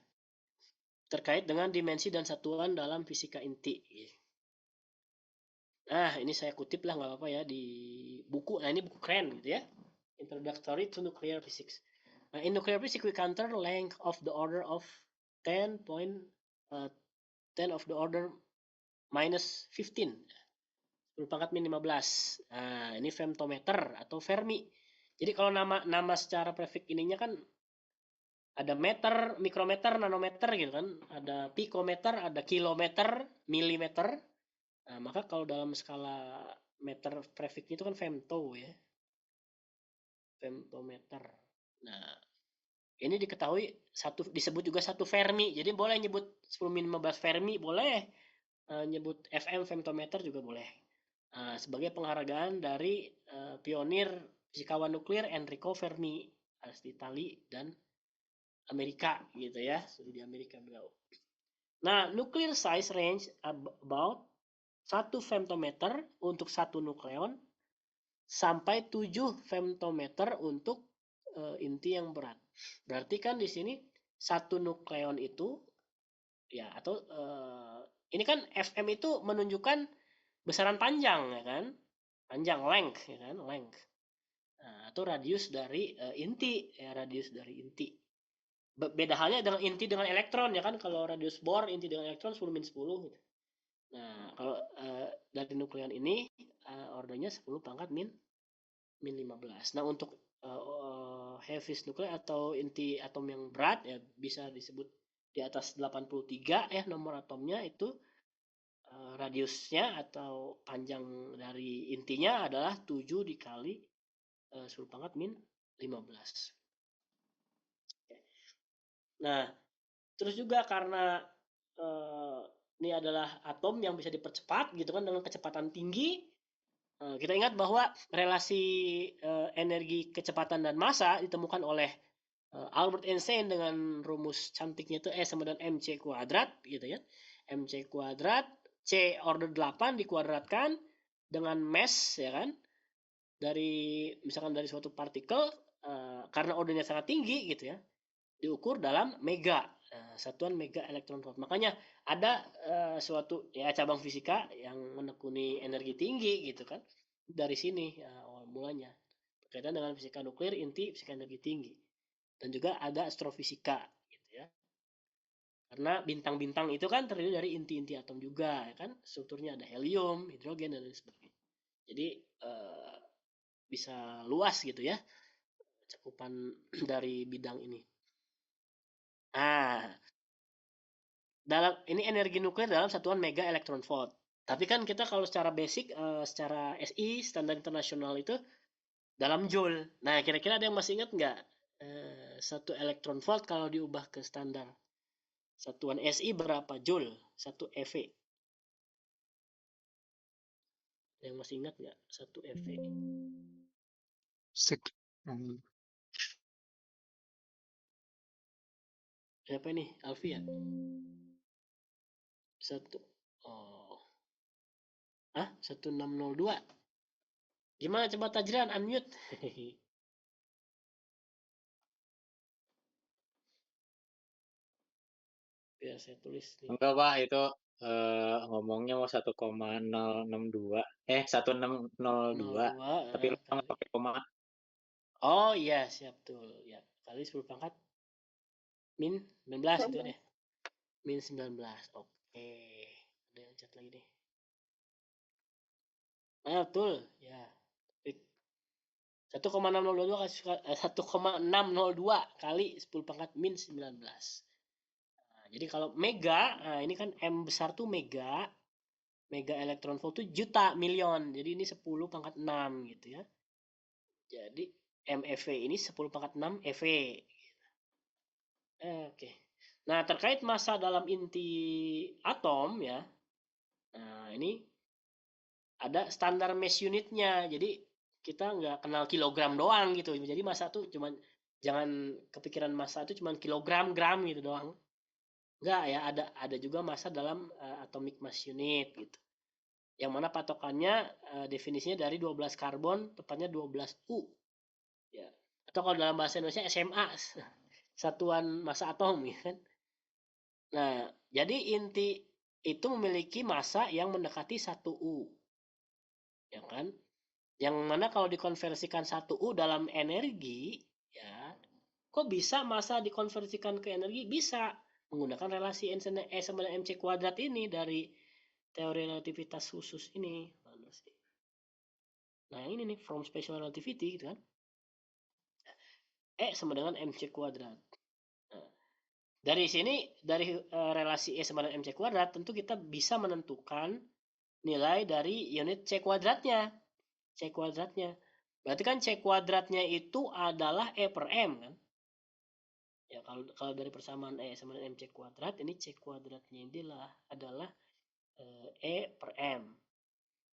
terkait dengan dimensi dan satuan dalam fisika inti. Nah, ini saya kutip lah, nggak apa-apa ya, di buku. Nah, ini buku keren gitu ya. Introductory to Nuclear Physics. In nuclear physics, we counter length of the order of 10 point, 10 of the order minus 15. 10 pangkat min 15. Nah, ini femtometer atau Fermi. Jadi kalau nama secara prefix ininya kan ada meter, mikrometer, nanometer gitu kan. Ada pikometer, ada kilometer, milimeter. Nah, maka kalau dalam skala meter prefixnya itu kan femto ya. Femtometer. Nah, ini diketahui disebut juga 1 Fermi. Jadi boleh nyebut 10 min 15 Fermi, boleh. Nyebut FM femtometer juga boleh. Sebagai penghargaan dari pionir fisikawan nuklir Enrico Fermi, asli Itali dan Amerika gitu ya, studi di Amerika beliau. Nah, nuclear size range about 1 femtometer untuk 1 nukleon sampai 7 femtometer untuk inti yang berat. Berarti kan di sini 1 nukleon itu ya, atau ini kan FM itu menunjukkan besaran panjang ya kan, panjang, length ya kan, length. Nah, atau radius dari inti ya, radius dari inti. Beda halnya dengan inti dengan elektron ya kan, kalau radius Bohr inti dengan elektron 10 min 10 gitu. Nah, kalau dari nukleon ini ordernya 10 pangkat min 15. Nah, untuk heaviest nuclei atau inti atom yang berat ya, bisa disebut di atas 83 ya nomor atomnya, itu radiusnya atau panjang dari intinya adalah 7 dikali 10 pangkat min 15. Nah, terus juga karena ini adalah atom yang bisa dipercepat gitu kan dengan kecepatan tinggi. Kita ingat bahwa relasi energi kecepatan dan massa ditemukan oleh Albert Einstein dengan rumus cantiknya itu E sama dengan mc kuadrat gitu ya. Mc kuadrat C order 8 dikuadratkan dengan mass ya kan, dari misalkan dari suatu partikel karena ordernya sangat tinggi gitu ya, diukur dalam mega, satuan mega elektron volt. Makanya ada suatu ya cabang fisika yang menekuni energi tinggi gitu kan, dari sini awal mulanya berkaitan dengan fisika nuklir inti, fisika energi tinggi. Dan juga ada astrofisika gitu ya, karena bintang-bintang itu kan terdiri dari inti-inti atom juga ya kan, strukturnya ada helium, hidrogen dan lain sebagainya. Jadi bisa luas gitu ya cakupan dari bidang ini. Nah, dalam ini energi nuklir dalam satuan mega elektron volt. Tapi kan kita kalau secara basic, secara SI standar internasional itu dalam joule. Nah, kira-kira ada yang masih ingat nggak 1 elektron volt kalau diubah ke standar satuan SI berapa joule 1 EV? Yang masih ingat nggak 1 EV? Siapa ini? Alfi ya? 1 1602. Gimana coba Tajran unmute? Biar saya tulis nih. Enggak Pak, itu ngomongnya mau 1,062 1602 tapi nggak pakai koma. Oh iya, siap tuh ya, kali 10 pangkat min 19 itu deh, min 19. Oke, ada yang chat lagi nih. Betul ya, 1,602 kali 10 pangkat min 19. Nah, jadi kalau mega, nah ini kan M besar tuh mega elektron volt tuh juta, milion. Jadi ini 10 pangkat 6 gitu ya. Jadi MeV ini 10 pangkat 6 EV. Oke. Nah, terkait massa dalam inti atom ya. Nah, ini ada standar mass unitnya. Jadi kita nggak kenal kilogram doang gitu. Jadi massa tuh cuman, jangan kepikiran massa itu cuman kilogram, gram gitu doang. Enggak ya, ada juga massa dalam atomic mass unit gitu. Yang mana patokannya definisinya dari 12 karbon, tepatnya 12 U. Ya. Atau kalau dalam bahasa Indonesia SMA, satuan massa atom ya kan. Nah, jadi inti itu memiliki massa yang mendekati 1 U. ya kan? Yang mana kalau dikonversikan 1U dalam energi, ya, kok bisa massa dikonversikan ke energi? Bisa menggunakan relasi E sama dengan mc kuadrat ini dari teori relativitas khusus ini. Nah, ini nih from special relativity gitu kan. E sama dengan mc kuadrat. Nah, dari sini dari relasi E sama dengan mc kuadrat tentu kita bisa menentukan nilai dari unit C kuadratnya. C kuadratnya. Berarti kan C kuadratnya itu adalah E per M kan? Ya kalau dari persamaan E sama dengan mc kuadrat, ini C kuadratnya adalah E per M.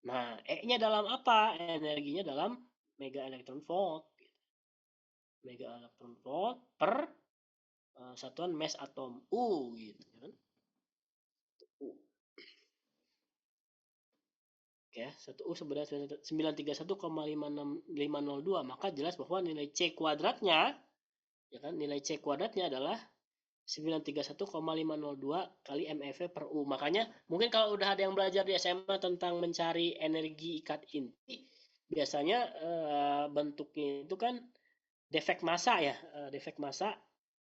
Nah, E-nya dalam apa? Energinya dalam mega elektron volt. Mega elektron volt per satuan mass atom U gitu kan. U. Ya, 1U sebenarnya 931,50502, maka jelas bahwa nilai C kuadratnya ya kan, nilai C kuadratnya adalah 931,502 kali MeV per U. Makanya mungkin kalau udah ada yang belajar di SMA tentang mencari energi ikat inti, biasanya bentuknya itu kan defek massa ya, defek massa.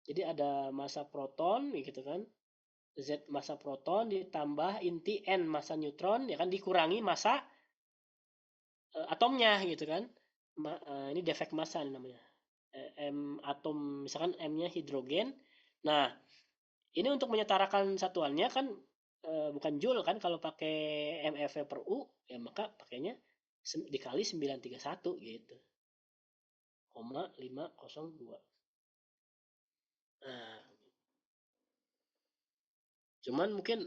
Jadi ada massa proton gitu kan, Z massa proton ditambah inti N massa neutron ya kan, dikurangi massa atomnya gitu kan. Ini defek massa namanya. M atom misalkan M-nya hidrogen. Nah, ini untuk menyetarakan satuannya kan bukan joule kan kalau pakai MeV per U, ya maka pakainya dikali 931 gitu. 502. Nah, cuman mungkin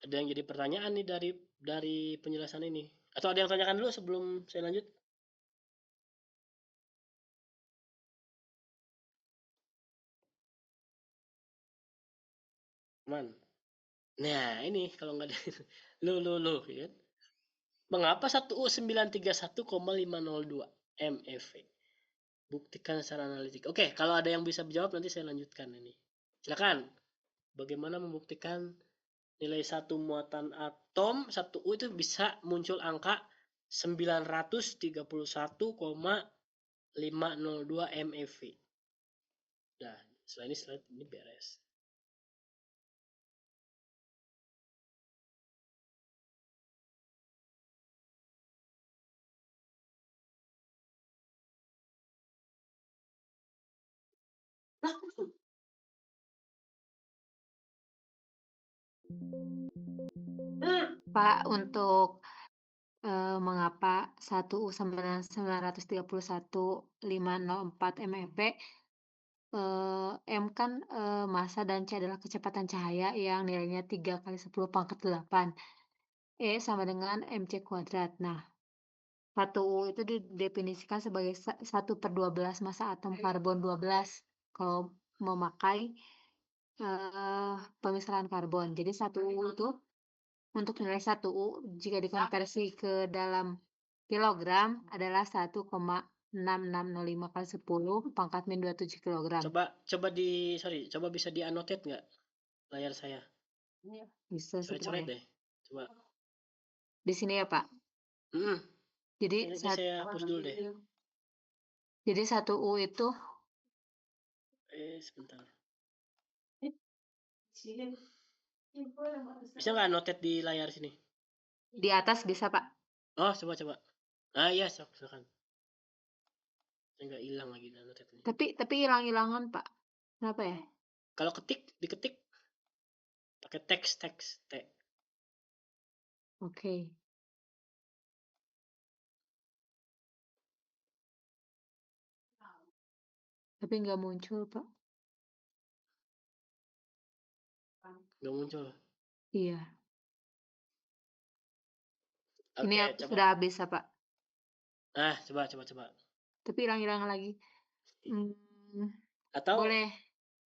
ada yang jadi pertanyaan nih dari penjelasan ini. Atau ada yang tanyakan dulu sebelum saya lanjut? Man. Nah, ini kalau nggak ada lu ya. Mengapa 1U931,502 MeV? Buktikan secara analitik. Oke, kalau ada yang bisa menjawab nanti saya lanjutkan ini. Silakan. Bagaimana membuktikan nilai satu muatan atom 1U itu bisa muncul angka 931,502 MeV. Nah, setelah ini slide ini beres. Pak, untuk mengapa 1U sama dengan 931,504 MeV, M kan massa dan C adalah kecepatan cahaya yang nilainya 3 kali 10 pangkat 8. E sama dengan mc kuadrat. Nah, 1U itu didefinisikan sebagai 1/12 massa atom karbon 12 kalau memakai pemisahan karbon. Jadi 1U itu untuk nilai 1U jika dikonversi ke dalam kilogram adalah 1,6605 kali 10 pangkat min 27 kilogram. Coba bisa di-annotate nggak layar saya? Bisa Coret-coret deh. Coba. Di sini ya, Pak. Jadi Ini saya hapus dulu deh. Jadi 1U itu sebentar. Bisa nggak annotate di layar sini? di atas bisa, Pak. Oh, coba. Ah, iya, silakan. Saya nggak hilang lagi annotate ini. Tapi hilang-hilangan, Pak. Kenapa ya? Kalau diketik pakai teks T. Oke. Tapi nggak muncul, Pak. Nggak muncul. Iya. Oke, Ini coba. sudah habis, Pak. Nah, coba. Tapi hilang-hilangan lagi. Atau boleh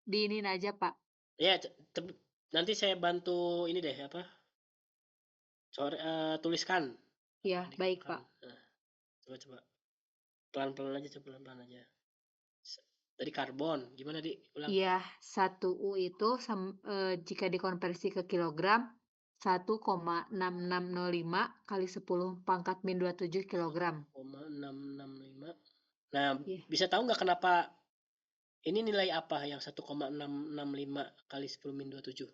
diinin aja, Pak. Ya, nanti saya bantu ini deh apa? Tuliskan. Iya, baik, Pak. Nah, coba. Pelan-pelan aja. Tadi karbon, gimana di ulang? Iya, 1U itu jika dikonversi ke kilogram 1,6605 kali 10 pangkat min 27 kilogram. 1,665. Nah, Iya. bisa tahu nggak kenapa ini nilai apa yang 1,665 kali 10 min 27?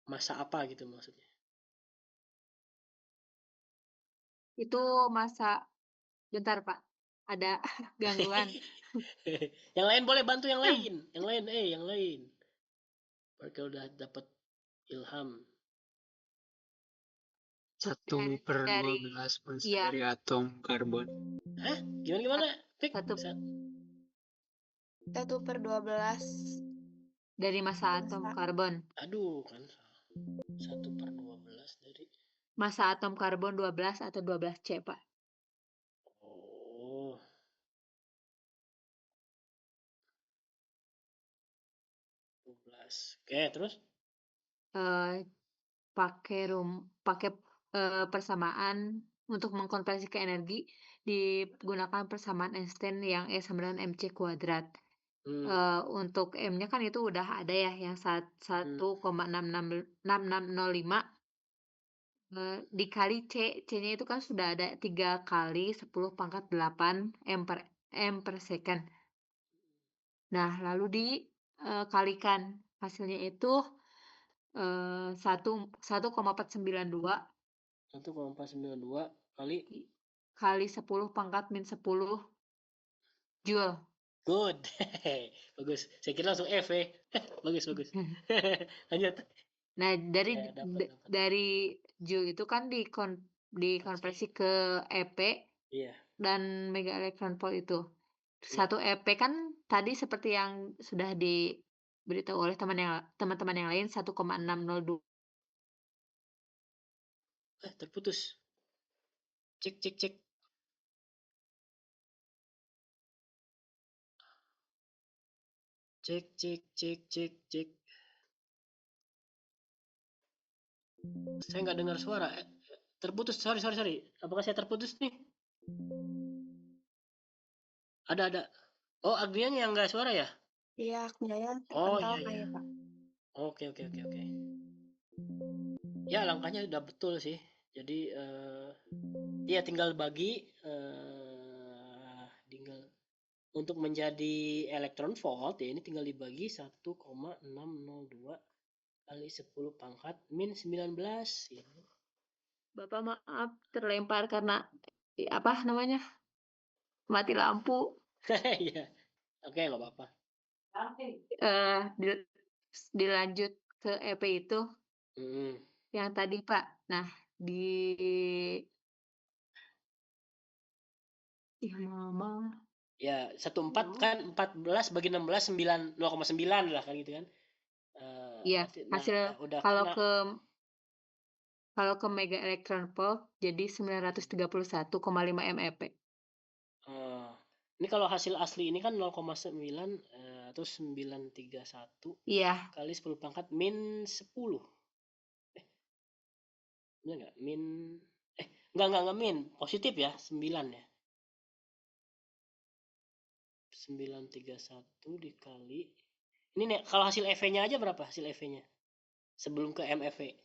Masa apa gitu maksudnya? Itu masa, bentar Pak, ada gangguan. Yang lain boleh bantu yang lain. Yang lain. Mereka udah dapat ilham. 1/12 massa iya. dari atom karbon. Hah? Gimana? Pik? 1/12 dari masa atom karbon. Aduh, kan 1/12 dari. Masa atom karbon 12 atau 12C, Pak. Oh. Oke, terus? Pakai persamaan untuk mengkonversi ke energi digunakan persamaan Einstein yang E sama dengan MC kuadrat. Untuk M-nya kan itu udah ada ya yang 1,6605 dikali C. C-nya itu kan sudah ada 3 kali 10 pangkat 8 M per second. Nah, lalu dikalikan hasilnya itu 1,492 kali 10 pangkat min 10 Joule. Good. Bagus. Saya kira langsung F ya. Bagus. Lanjut. Nah, Ya, dapat. dari Joule itu kan dikonversi ke EP Iya. dan mega electron volt itu. Satu EP kan tadi seperti yang sudah diberitahu oleh teman-teman yang lain 1,602. Terputus. Cek. Cek. Saya nggak dengar suara. Terputus. Sorry. Apakah saya terputus nih? Ada. Oh, Agnianya yang nggak suara ya? Iya, Agnianya Oh, terpental iya. kayak Pak. Oke. Ya, langkahnya udah betul sih. Jadi, ya tinggal bagi untuk menjadi elektron volt ya ini tinggal dibagi 1,602 kali 10 pangkat min 19 ya. Bapak maaf terlempar karena apa namanya? Mati lampu. Iya. Oke, nggak apa-apa. Dilanjut ke EP itu yang tadi Pak. Nah, Ya 14 kan 14 bagi 16 0,9 lah kan gitu kan. Iya, hasil kalau ke mega electron volt jadi 931,5 MeV. Ini kalau hasil asli ini kan 0,9 atau 931 iya. kali 10 pangkat min 10. Benar nggak? Nggak min. Positif ya, 9 ya. 931 dikali. Ini nih, kalau hasil EV-nya aja berapa hasil EV-nya? Sebelum ke MEV.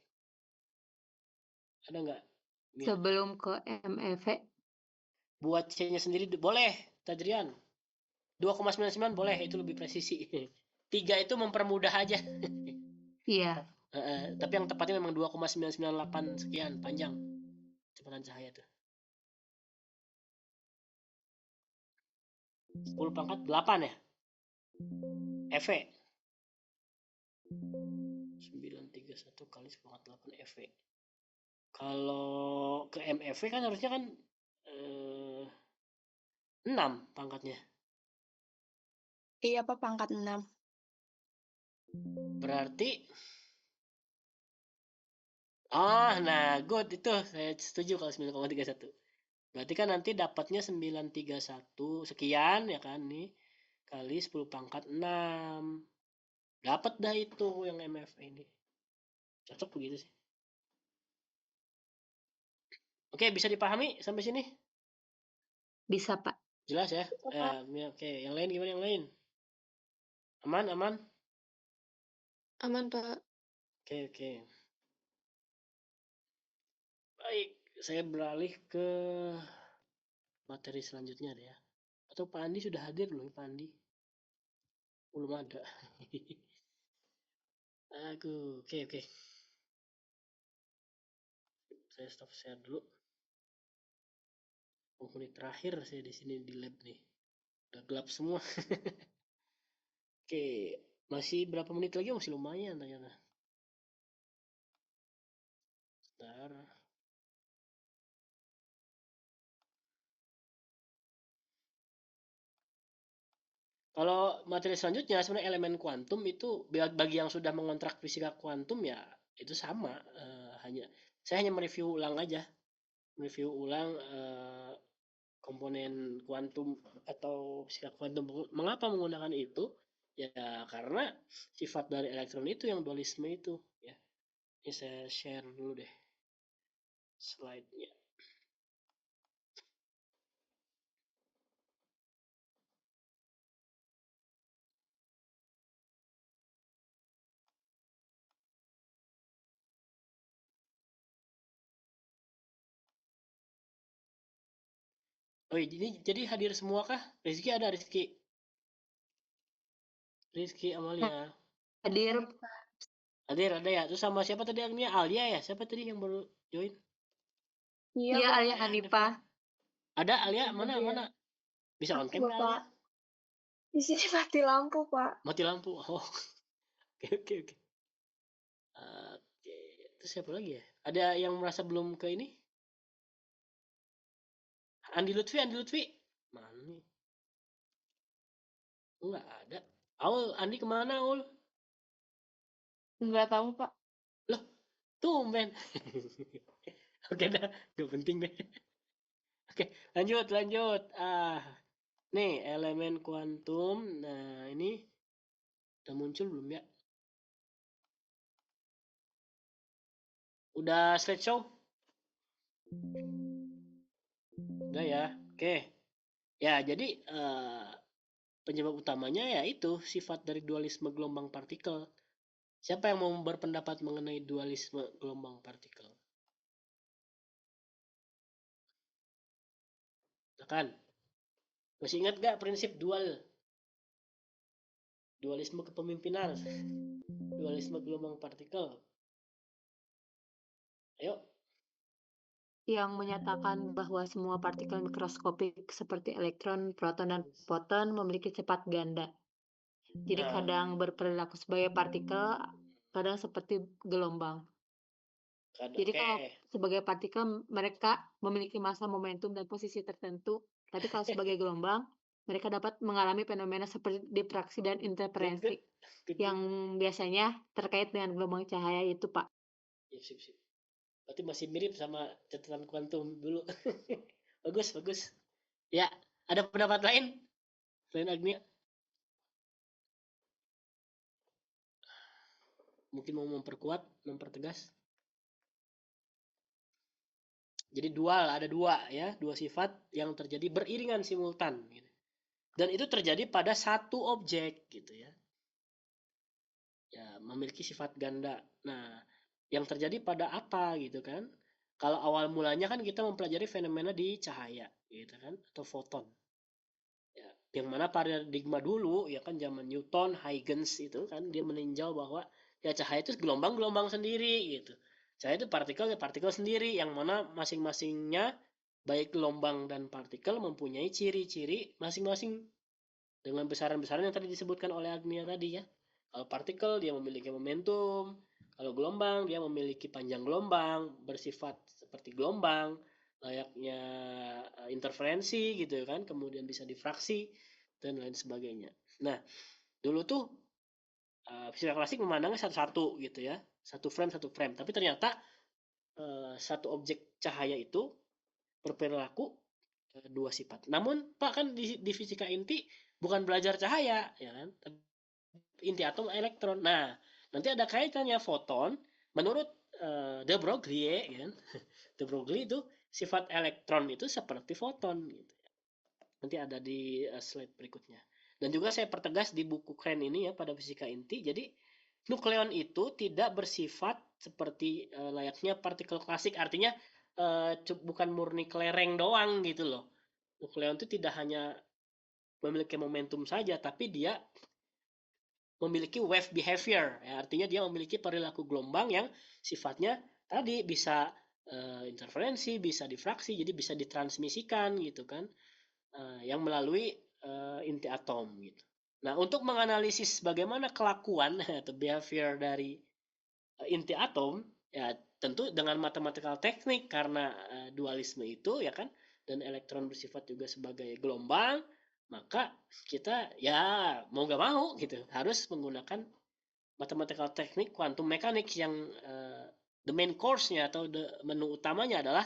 Ada nggak? Sebelum ke MEV. Buat C-nya sendiri boleh, Tajrian. 2,99 boleh, itu lebih presisi. 3 itu mempermudah aja. Iya. Tapi yang tepatnya memang 2,998 sekian panjang kecepatan cahaya tuh. 10 pangkat 8 ya? EV. 931 kali 10 pangkat 8 EV. Kalau ke MEV kan harusnya kan 6 pangkatnya. Iya Pak, pangkat 6. Berarti good itu saya setuju kalau 9,31. Berarti kan nanti dapatnya 931 sekian ya kan nih kali 10 pangkat 6. Dapat dah itu yang MF ini. Cocok begitu sih. Oke, bisa dipahami sampai sini? Bisa, Pak. Jelas ya? Oke, yang lain gimana yang lain? Aman? Aman, Pak. Oke. Baik, saya beralih ke materi selanjutnya deh ya. Atau Pak Andi sudah hadir belum, Pak Andi? Belum ada. Oke. Saya stop share dulu. Menit terakhir saya di sini di lab nih. Udah gelap semua. Oke, masih berapa menit lagi? Masih lumayan ternyata. Bentar. Kalau materi selanjutnya sebenarnya elemen kuantum itu bagi yang sudah mengontrak fisika kuantum ya itu sama, saya hanya mereview ulang aja, komponen kuantum atau fisika kuantum. Mengapa menggunakan itu? Ya karena sifat dari elektron itu yang dualisme itu ya. Ini saya share dulu deh slide-nya. Oh jadi hadir semua kah? Rizky ada, Rizky Amalia. Hadir. Hadir ada ya. Terus sama siapa tadi Agnia? Alia ya? Siapa tadi yang baru join? Iya, Alia Hanifah. Ada Alia? Mana? Bisa on cam nggak, Alia? Di sini mati lampu, Pak. Mati lampu. Oh. Oke. Terus siapa lagi ya? Ada yang merasa belum ke ini? Andi Lutfi. Mana nih? Enggak ada. Aul, Andi kemana, Aul? Enggak tahu, Pak. Loh, tumben. Oke dah, gak penting deh. Oke, lanjut. Nih elemen kuantum. Nah, ini udah muncul belum ya? Udah slideshow? Udah ya. Oke. Ya, jadi penyebab utamanya ya itu sifat dari dualisme gelombang partikel. Siapa yang mau berpendapat mengenai dualisme gelombang partikel? Kan? Masih ingat gak prinsip dualisme kepemimpinan, dualisme gelombang partikel? Ayo. Yang menyatakan bahwa semua partikel mikroskopik seperti elektron, proton, dan foton memiliki sifat ganda. Jadi kadang berperilaku sebagai partikel, kadang seperti gelombang. Jadi kalau sebagai partikel mereka memiliki massa, momentum, dan posisi tertentu. Tapi kalau sebagai gelombang, mereka dapat mengalami fenomena seperti diffraksi dan interferensi yang biasanya terkait dengan gelombang cahaya itu, Pak. Ya, sip. Berarti masih mirip sama catatan kuantum dulu. Bagus. Ya, ada pendapat lain selain Agnia? Mungkin mau mempertegas. Jadi ada dua sifat yang terjadi beriringan simultan gitu. Dan itu terjadi pada satu objek gitu ya. Ya, memiliki sifat ganda. Nah, yang terjadi pada apa gitu kan? Kalau awal mulanya kan kita mempelajari fenomena di cahaya gitu kan, atau foton. Ya, yang mana paradigma dulu ya kan zaman Newton, Huygens itu kan dia meninjau bahwa ya cahaya itu gelombang-gelombang sendiri gitu. Cahaya itu partikel sendiri yang mana masing-masingnya baik gelombang dan partikel mempunyai ciri-ciri masing-masing dengan besaran-besaran yang tadi disebutkan oleh Agnia tadi ya. Kalau partikel dia memiliki momentum, kalau gelombang dia memiliki panjang gelombang, bersifat seperti gelombang, layaknya interferensi gitu kan, kemudian bisa difraksi dan lain sebagainya. Nah, dulu tuh fisika klasik memandangnya satu-satu gitu ya, satu frame. Tapi ternyata satu objek cahaya itu berperilaku dua sifat. Namun Pak kan di fisika inti bukan belajar cahaya ya kan, inti atom elektron. Nah, nanti ada kaitannya foton menurut de Broglie ya kan. De Broglie itu sifat elektron itu seperti foton gitu. Nanti ada di slide berikutnya. Dan juga saya pertegas di buku keren ini ya pada fisika inti. Jadi nukleon itu tidak bersifat seperti layaknya partikel klasik, artinya bukan murni kelereng doang gitu loh. Nukleon itu tidak hanya memiliki momentum saja, tapi dia memiliki wave behavior, ya, artinya dia memiliki perilaku gelombang yang sifatnya tadi bisa interferensi, bisa difraksi, jadi bisa ditransmisikan gitu kan, yang melalui inti atom gitu. Nah, untuk menganalisis bagaimana kelakuan atau behavior dari inti atom, ya tentu dengan mathematical teknik karena dualisme itu ya kan, dan elektron bersifat juga sebagai gelombang, maka kita ya mau gak mau gitu harus menggunakan mathematical teknik quantum mechanics yang the main course-nya atau menu utamanya adalah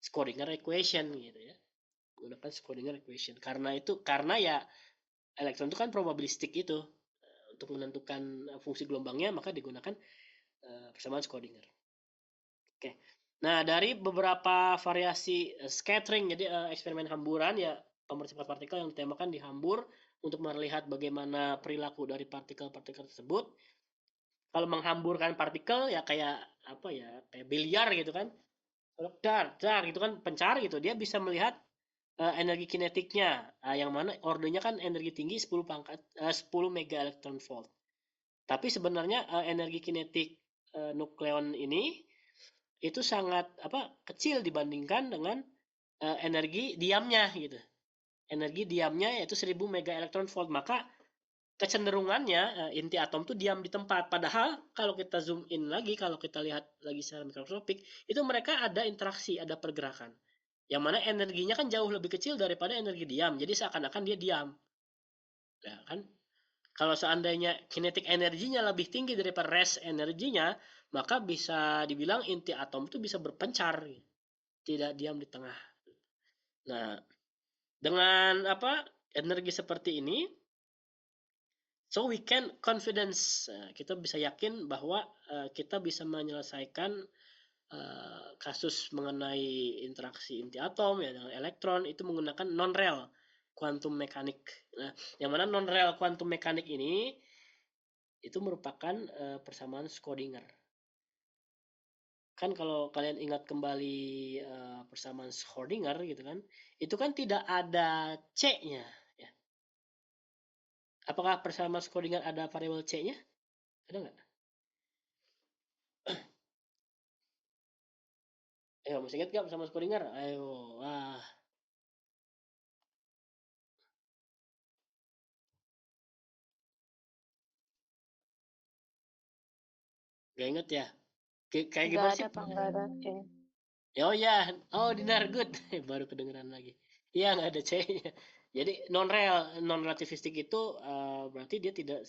Schrödinger equation gitu ya, menggunakan Schrödinger equation karena ya elektron itu kan probabilistik itu, untuk menentukan fungsi gelombangnya maka digunakan persamaan Schrödinger. Oke. Nah, dari beberapa variasi scattering, jadi eksperimen hamburan ya, pemercepat partikel yang ditembakkan dihambur untuk melihat bagaimana perilaku dari partikel-partikel tersebut. Kalau menghamburkan partikel ya kayak apa ya, kayak biliar gitu kan. Kalau dar gitu kan, pencar gitu, dia bisa melihat energi kinetiknya, yang mana ordernya kan energi tinggi 10 mega electron volt. Tapi sebenarnya energi kinetik nukleon ini itu sangat kecil dibandingkan dengan energi diamnya gitu. Energi diamnya yaitu 1000 mega electron volt, maka kecenderungannya inti atom itu diam di tempat. Padahal kalau kita zoom in lagi, kalau kita lihat lagi secara mikroskopik, itu mereka ada interaksi, ada pergerakan. Yang mana energinya kan jauh lebih kecil daripada energi diam. Jadi seakan-akan dia diam. Ya kan? Kalau seandainya kinetik energinya lebih tinggi daripada rest energinya, maka bisa dibilang inti atom itu bisa berpencar, tidak diam di tengah. Nah, dengan energi seperti ini, so we can confidence, kita bisa yakin bahwa kita bisa menyelesaikan kasus mengenai interaksi inti atom ya dengan elektron itu menggunakan non-real quantum mechanic. Nah, yang mana non-real quantum mechanic ini itu merupakan persamaan Schrödinger. Kan kalau kalian ingat kembali persamaan Schrödinger gitu kan, itu kan tidak ada C-nya ya. Apakah persamaan Schrödinger ada variabel C-nya? Ada nggak? Ayo, masih ingat nggak persamaan Schrödinger? Ayo, wah. Gak inget ya? Kayak gimana sih? Nggak ada C. Oh ya, oh Dinar good. Baru kedengeran lagi. Iya nggak ada C-nya. Jadi non relativistik itu berarti dia tidak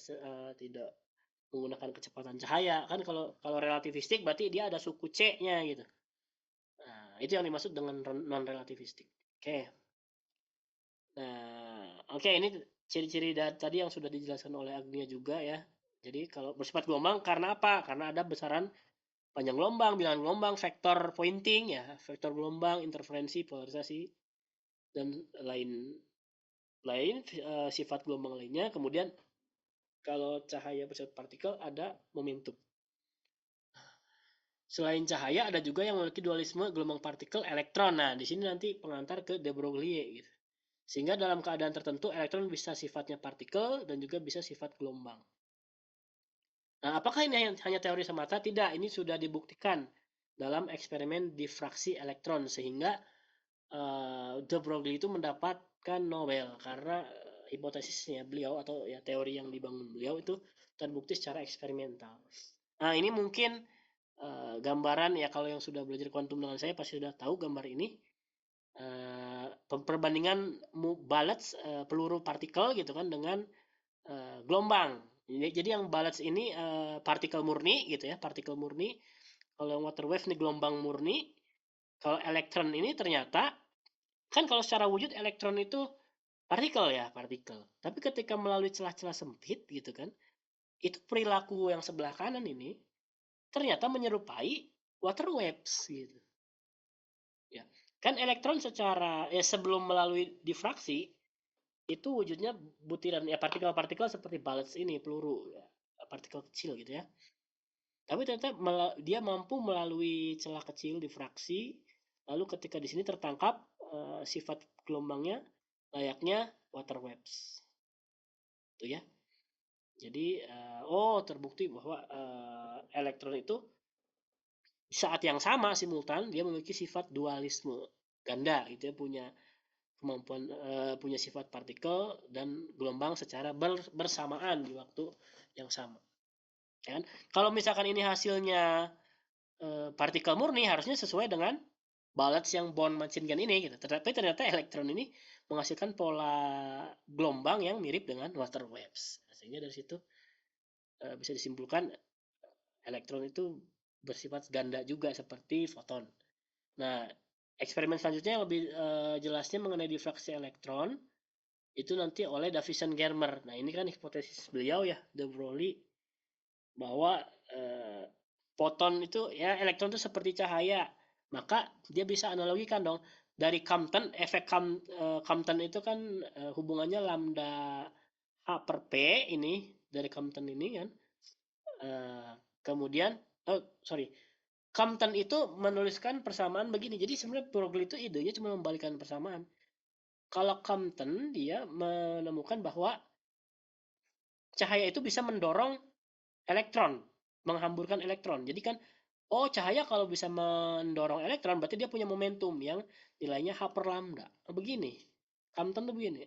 menggunakan kecepatan cahaya. Kan kalau relativistik berarti dia ada suku C-nya gitu. Nah, itu yang dimaksud dengan non relativistik. Oke. Nah, oke, ini ciri-ciri tadi yang sudah dijelaskan oleh Agnia juga ya. Jadi kalau bersifat gelombang karena apa? Karena ada besaran panjang gelombang, bilangan gelombang, vektor pointing ya, vektor gelombang, interferensi, polarisasi dan lain sifat gelombang lainnya. Kemudian kalau cahaya bersifat partikel ada momentum. Selain cahaya ada juga yang memiliki dualisme gelombang partikel elektron. Nah, di sini nanti pengantar ke de Broglie gitu. Sehingga dalam keadaan tertentu elektron bisa sifatnya partikel dan juga bisa sifat gelombang. Nah, apakah ini hanya teori semata? Tidak, ini sudah dibuktikan dalam eksperimen difraksi elektron sehingga de Broglie itu mendapatkan Nobel karena hipotesisnya beliau atau ya teori yang dibangun beliau itu terbukti secara eksperimental. Nah, ini mungkin gambaran ya, kalau yang sudah belajar kuantum dengan saya pasti sudah tahu gambar ini. Perbandingan balance peluru partikel gitu kan dengan gelombang. Jadi yang balance ini partikel murni gitu ya, partikel murni. Kalau yang water wave ini gelombang murni. Kalau elektron ini ternyata kan kalau secara wujud elektron itu partikel ya, partikel. Tapi ketika melalui celah-celah sempit gitu kan, itu perilaku yang sebelah kanan ini ternyata menyerupai water waves gitu. Ya. Kan elektron secara sebelum melalui difraksi itu wujudnya butiran ya, partikel-partikel seperti bullets ini, peluru ya, partikel kecil gitu ya. Tapi ternyata dia mampu melalui celah kecil difraksi Lalu ketika di sini tertangkap sifat gelombangnya layaknya water waves. Itu ya. Jadi terbukti bahwa elektron itu di saat yang sama simultan dia memiliki sifat dualisme ganda gitu ya, punya kemampuan punya sifat partikel dan gelombang secara bersamaan di waktu yang sama. Ya kan? Kalau misalkan ini hasilnya partikel murni harusnya sesuai dengan balance yang bond machine gun ini gitu. Tapi ternyata elektron ini menghasilkan pola gelombang yang mirip dengan water waves. Sehingga dari situ bisa disimpulkan elektron itu bersifat ganda juga seperti foton. Nah, eksperimen selanjutnya yang lebih jelasnya mengenai difraksi elektron itu nanti oleh Davison-Germer. Nah, ini kan hipotesis beliau ya, de Broglie, bahwa foton itu ya elektron itu seperti cahaya. Maka dia bisa analogikan dong dari Compton, efek Compton itu kan hubungannya lambda H per P ini dari Compton ini kan. Kemudian Compton itu menuliskan persamaan begini. Jadi sebenarnya Broglie itu idenya cuma membalikan persamaan. Kalau Compton dia menemukan bahwa cahaya itu bisa mendorong elektron, menghamburkan elektron. Jadi kan cahaya kalau bisa mendorong elektron berarti dia punya momentum yang nilainya H per lambda. Begini. Compton tuh begini.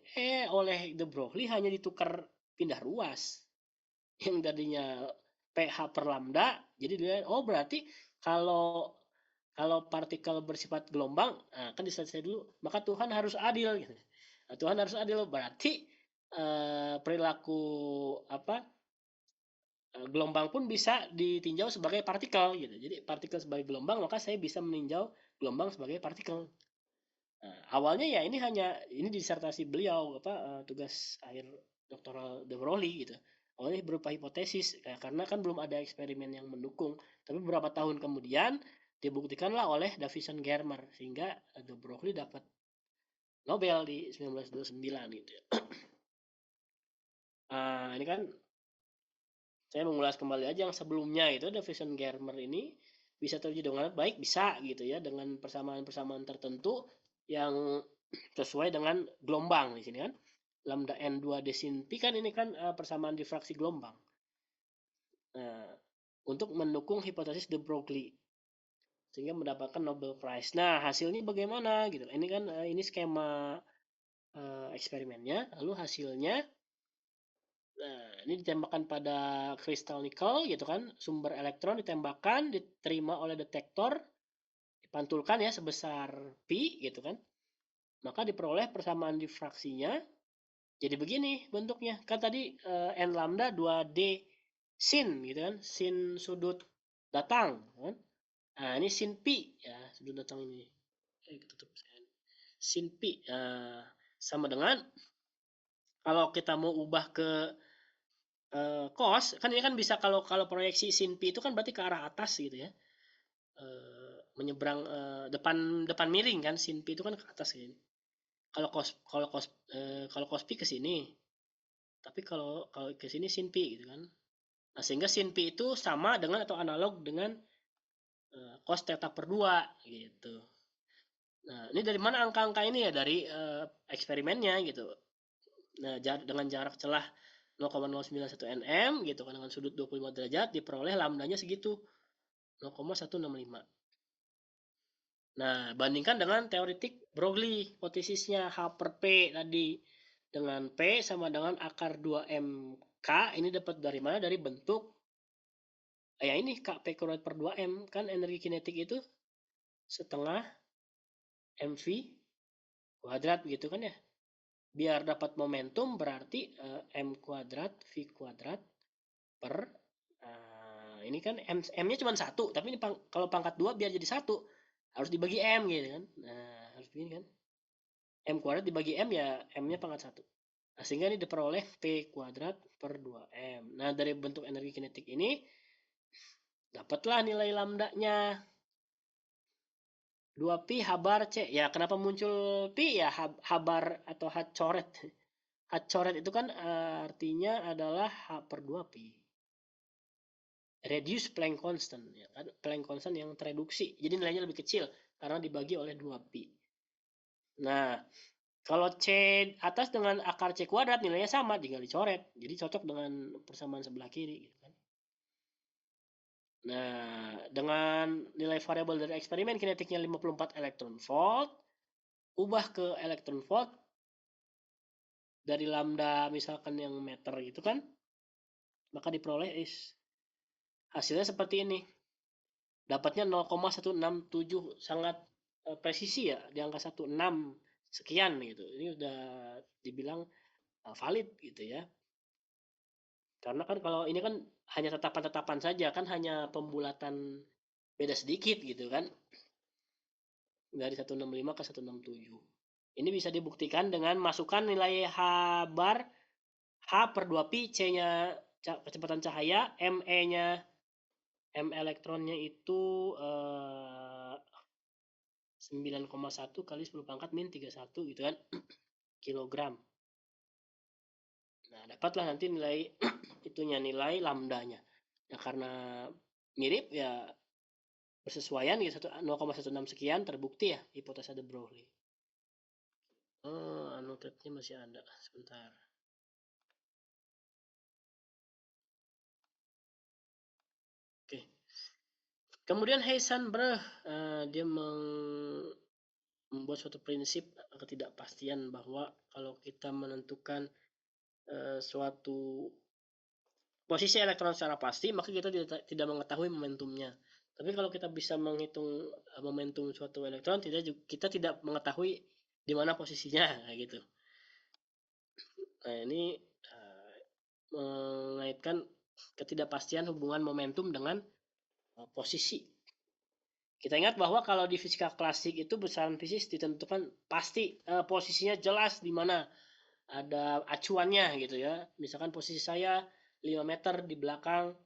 Oleh de Broglie hanya ditukar pindah ruas. Yang tadinya PH per lambda, jadi dia berarti kalau partikel bersifat gelombang, kan diselesaikan dulu, maka Tuhan harus adil gitu. Nah, Tuhan harus adil berarti perilaku gelombang pun bisa ditinjau sebagai partikel gitu. Jadi partikel sebagai gelombang, maka saya bisa meninjau gelombang sebagai partikel. Nah, awalnya ya ini disertasi beliau tugas akhir doktoral de Broglie gitu. Awalnya berupa hipotesis karena kan belum ada eksperimen yang mendukung. Tapi beberapa tahun kemudian dibuktikanlah oleh Davison-Germer sehingga de Broglie dapat Nobel di 1929 gitu. Ini kan saya mengulas kembali aja yang sebelumnya itu Davison-Germer ini bisa terwujud dengan baik, bisa gitu ya, dengan persamaan-persamaan tertentu yang sesuai dengan gelombang di sini kan. Lambda N2 desin Pi kan ini kan persamaan difraksi gelombang. Untuk mendukung hipotesis de Broglie sehingga mendapatkan Nobel Prize. Nah, hasilnya bagaimana gitu. Ini kan ini skema eksperimennya, lalu hasilnya ini ditembakkan pada kristal nikel gitu kan, sumber elektron ditembakkan, diterima oleh detektor, dipantulkan ya sebesar pi gitu kan, maka diperoleh persamaan difraksinya jadi begini bentuknya kan tadi n lambda 2D sin gitu kan, sin sudut datang kan. Nah ini sin pi ya, sudut datang ini tutup sin pi sama dengan kalau kita mau ubah ke cos kan ini kan bisa kalau proyeksi sin pi itu kan berarti ke arah atas gitu ya, menyeberang depan miring kan, sin pi itu kan ke atas gitu. Kalau cos pi ke sini, tapi kalau ke sini sin pi gitu kan. Nah, sehingga sin pi itu sama dengan atau analog dengan cos theta per 2 gitu. Nah, ini dari mana angka-angka ini ya? Dari eksperimennya gitu. Nah, dengan jarak celah 0,091 nm gitu kan, dengan sudut 25 derajat diperoleh lambdanya segitu 0,165. Nah, bandingkan dengan teoretik Broglie, hipotesisnya H per P tadi, dengan P sama dengan akar 2mK, ini dapat dari mana? Dari bentuk ya ini K P kuadrat per 2m, kan energi kinetik itu setengah mv kuadrat gitu kan ya. Biar dapat momentum berarti m kuadrat v kuadrat per ini kan m-nya cuma 1, tapi ini kalau pangkat 2 biar jadi 1 harus dibagi m gitu kan. Nah, harus begini kan. M kuadrat dibagi m ya m-nya pangkat 1. Nah, sehingga ini diperoleh p kuadrat per 2m. Nah, dari bentuk energi kinetik ini dapatlah nilai lambdanya 2pi H bar C. Ya, kenapa muncul pi ya? H bar atau H coret. H coret itu kan artinya adalah H per 2pi. Reduce Planck constant. Ya, Planck constant yang tereduksi. Jadi nilainya lebih kecil. karena dibagi oleh 2pi. Nah, kalau C atas dengan akar C kuadrat nilainya sama, tinggal dicoret. Jadi cocok dengan persamaan sebelah kiri. Gitu kan. Nah, dengan nilai variabel dari eksperimen kinetiknya 54 elektron volt, ubah ke elektron volt dari lambda misalkan yang meter gitu kan, maka diperoleh hasilnya seperti ini. Dapatnya 0,167, sangat presisi ya, di angka 16 sekian gitu. Ini udah dibilang valid gitu ya. Karena kan kalau ini kan hanya tetapan-tetapan saja, kan hanya pembulatan beda sedikit gitu kan. Dari 165 ke 167. Ini bisa dibuktikan dengan masukkan nilai H bar H per 2pi, C-nya kecepatan cahaya, ME-nya M elektronnya itu 9,1 kali 10 pangkat min 31 gitu kan kilogram. Nah, dapatlah nanti nilai itunya, nilai lambdanya. Ya karena mirip ya bersesuaian gitu 0,16 sekian terbukti ya hipotesa de Broglie. Oh, annotate-nya masih ada. Sebentar. Oke. Kemudian Heisenberg dia membuat suatu prinsip ketidakpastian bahwa kalau kita menentukan suatu posisi elektron secara pasti, maka kita tidak mengetahui momentumnya. Tapi kalau kita bisa menghitung momentum suatu elektron, kita tidak mengetahui di mana posisinya, kayak gitu. Nah, ini mengaitkan ketidakpastian hubungan momentum dengan posisi. Kita ingat bahwa kalau di fisika klasik itu besaran fisik ditentukan pasti posisinya jelas di mana ada acuannya gitu ya. Misalkan posisi saya 5 meter di belakang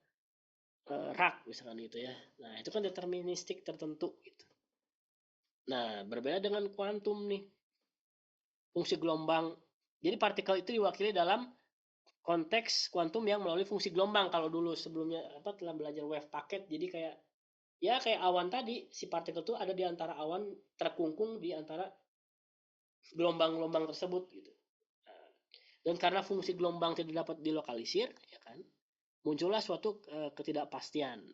rak misalkan gitu ya. Nah, itu kan deterministik tertentu gitu. Nah, berbeda dengan kuantum nih. Fungsi gelombang. Jadi partikel itu diwakili dalam konteks kuantum yang melalui fungsi gelombang. Kalau dulu sebelumnya telah belajar wave packet, jadi kayak awan tadi, si partikel itu ada di antara awan, terkungkung di antara gelombang-gelombang tersebut gitu. Dan karena fungsi gelombang tidak dapat dilokalisir, ya kan, muncullah suatu ketidakpastian.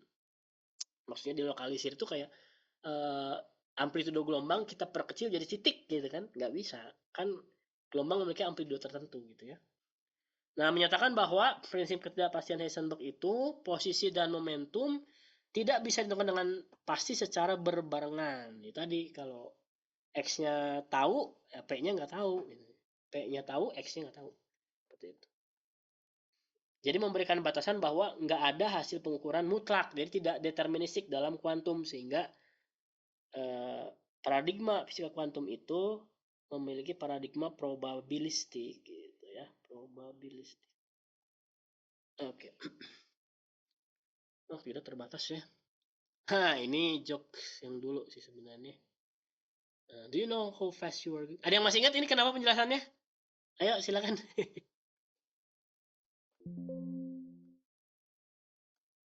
Maksudnya dilokalisir itu kayak amplitudo gelombang kita perkecil jadi titik gitu kan, nggak bisa. Kan gelombang memiliki amplitudo tertentu gitu ya. Nah, menyatakan bahwa prinsip ketidakpastian Heisenberg itu posisi dan momentum tidak bisa ditentukan dengan pasti secara berbarengan. Itu tadi kalau X-nya tahu, ya P-nya nggak tahu. P-nya tahu, X-nya nggak tahu. Seperti itu. Jadi memberikan batasan bahwa nggak ada hasil pengukuran mutlak, jadi tidak deterministik dalam kuantum, sehingga paradigma fisika kuantum itu memiliki paradigma probabilistik gitu ya, probabilistik. Oke. Oh, tidak terbatas ya. Ini jokes yang dulu sih sebenarnya. Do you know how fast you are? Ada yang masih ingat ini kenapa penjelasannya? Ayo silakan.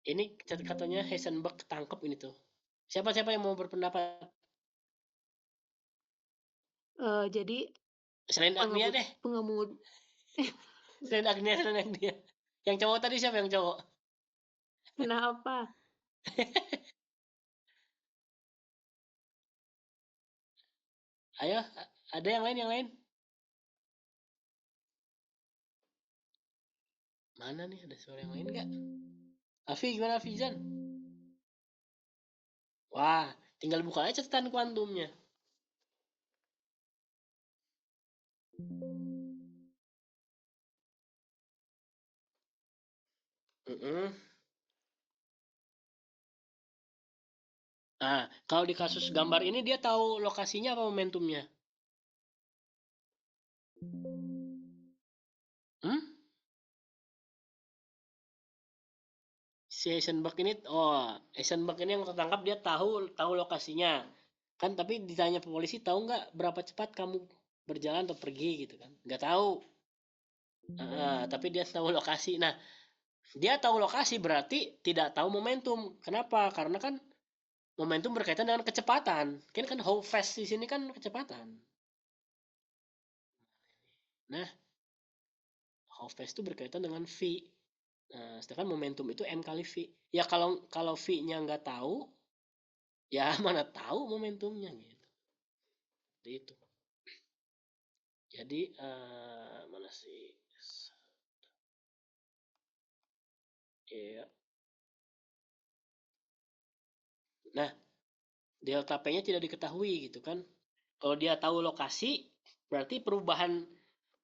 Ini katanya Heisenberg ketangkep ini tuh. Siapa-siapa yang mau berpendapat? Jadi Selain Agnia deh. pengemudi Selain Agnia. Yang cowok tadi siapa yang cowok? kenapa? Ayo, ada yang lain? Mana nih, ada suara yang lain nggak? Afi, gimana Afizan? Wah, tinggal buka aja catatan kuantumnya. Nah, kalau di kasus gambar ini dia tahu lokasinya apa momentumnya? Si Heisenberg ini yang tertangkap dia tahu lokasinya. Kan tapi ditanya polisi, tahu nggak berapa cepat kamu berjalan atau pergi gitu kan? Nggak tahu. Tapi dia tahu lokasi. Nah, dia tahu lokasi berarti tidak tahu momentum. Kenapa? Karena kan momentum berkaitan dengan kecepatan. Kan how fast di sini kan kecepatan. Nah, how fast itu berkaitan dengan V. Nah, sedangkan momentum itu M kali V. Ya kalau V-nya nggak tahu, ya mana tahu momentumnya gitu. Seperti itu. Jadi mana sih? Iya. Nah, delta P-nya tidak diketahui gitu kan. Kalau dia tahu lokasi, berarti perubahan.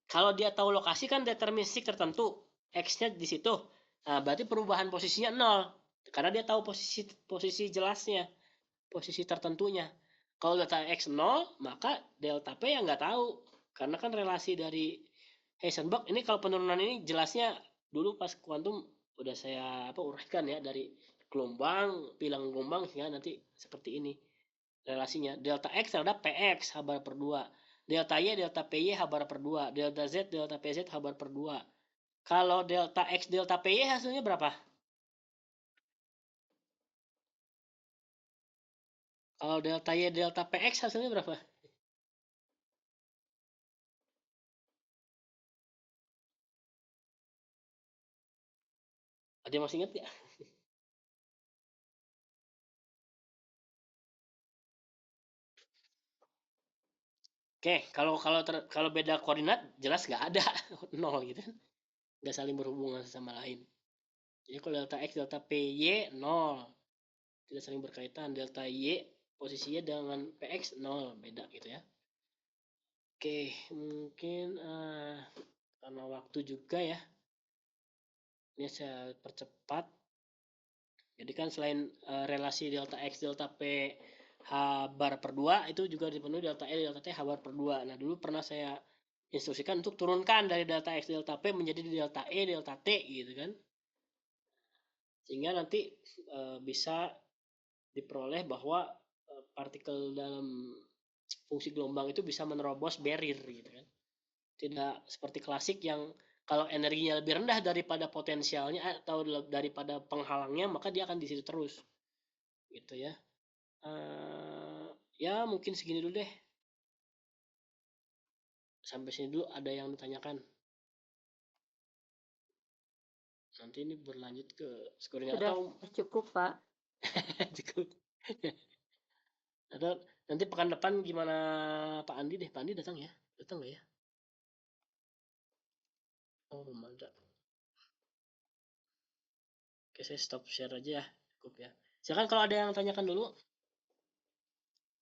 Kalau dia tahu lokasi kan deterministik tertentu, X-nya di situ. Nah, berarti perubahan posisinya 0. Karena dia tahu posisi jelasnya, posisi tertentunya. Kalau delta X 0, maka delta P yang nggak tahu. Karena kan relasi dari Heisenberg, ini kalau penurunan ini jelasnya dulu pas kuantum udah saya uraikan ya, dari gelombang, bilang gelombang ya, nanti seperti ini relasinya. Delta X terhadap PX H bar per 2. Delta Y, delta PY H bar per 2. Delta Z, delta PZ H bar per 2. Kalau delta X, delta PY hasilnya berapa? Kalau delta Y, delta PX hasilnya berapa? Ada yang masih ingat ya? Oke, kalau beda koordinat jelas nggak ada 0 gitu kan. Nggak saling berhubungan sama lain. Jadi kalau delta X, delta PY 0. Tidak saling berkaitan. Delta Y posisinya dengan PX 0. Beda gitu ya. Oke, mungkin karena waktu juga ya. Ini saya percepat. Jadi kan selain relasi delta X, delta P, H bar per 2, itu juga dipenuhi delta E, delta T, H bar per 2. Nah, dulu pernah saya instruksikan untuk turunkan dari delta X, delta P menjadi delta E, delta T gitu kan. Sehingga nanti bisa diperoleh bahwa partikel dalam fungsi gelombang itu bisa menerobos barrier gitu kan. Tidak seperti klasik yang kalau energinya lebih rendah daripada potensialnya atau daripada penghalangnya, maka dia akan di situ terus gitu ya. Ya mungkin segini dulu deh, sampai sini dulu. Ada yang ditanyakan? Nanti ini berlanjut ke skornya Sudah atau cukup, Pak. cukup. Atau nanti pekan depan gimana Pak Andi deh? Pak Andi datang ya? Datang nggak ya? Oh, mantap. Oke, saya stop share aja ya. Cukup ya. Silakan kalau ada yang tanyakan dulu.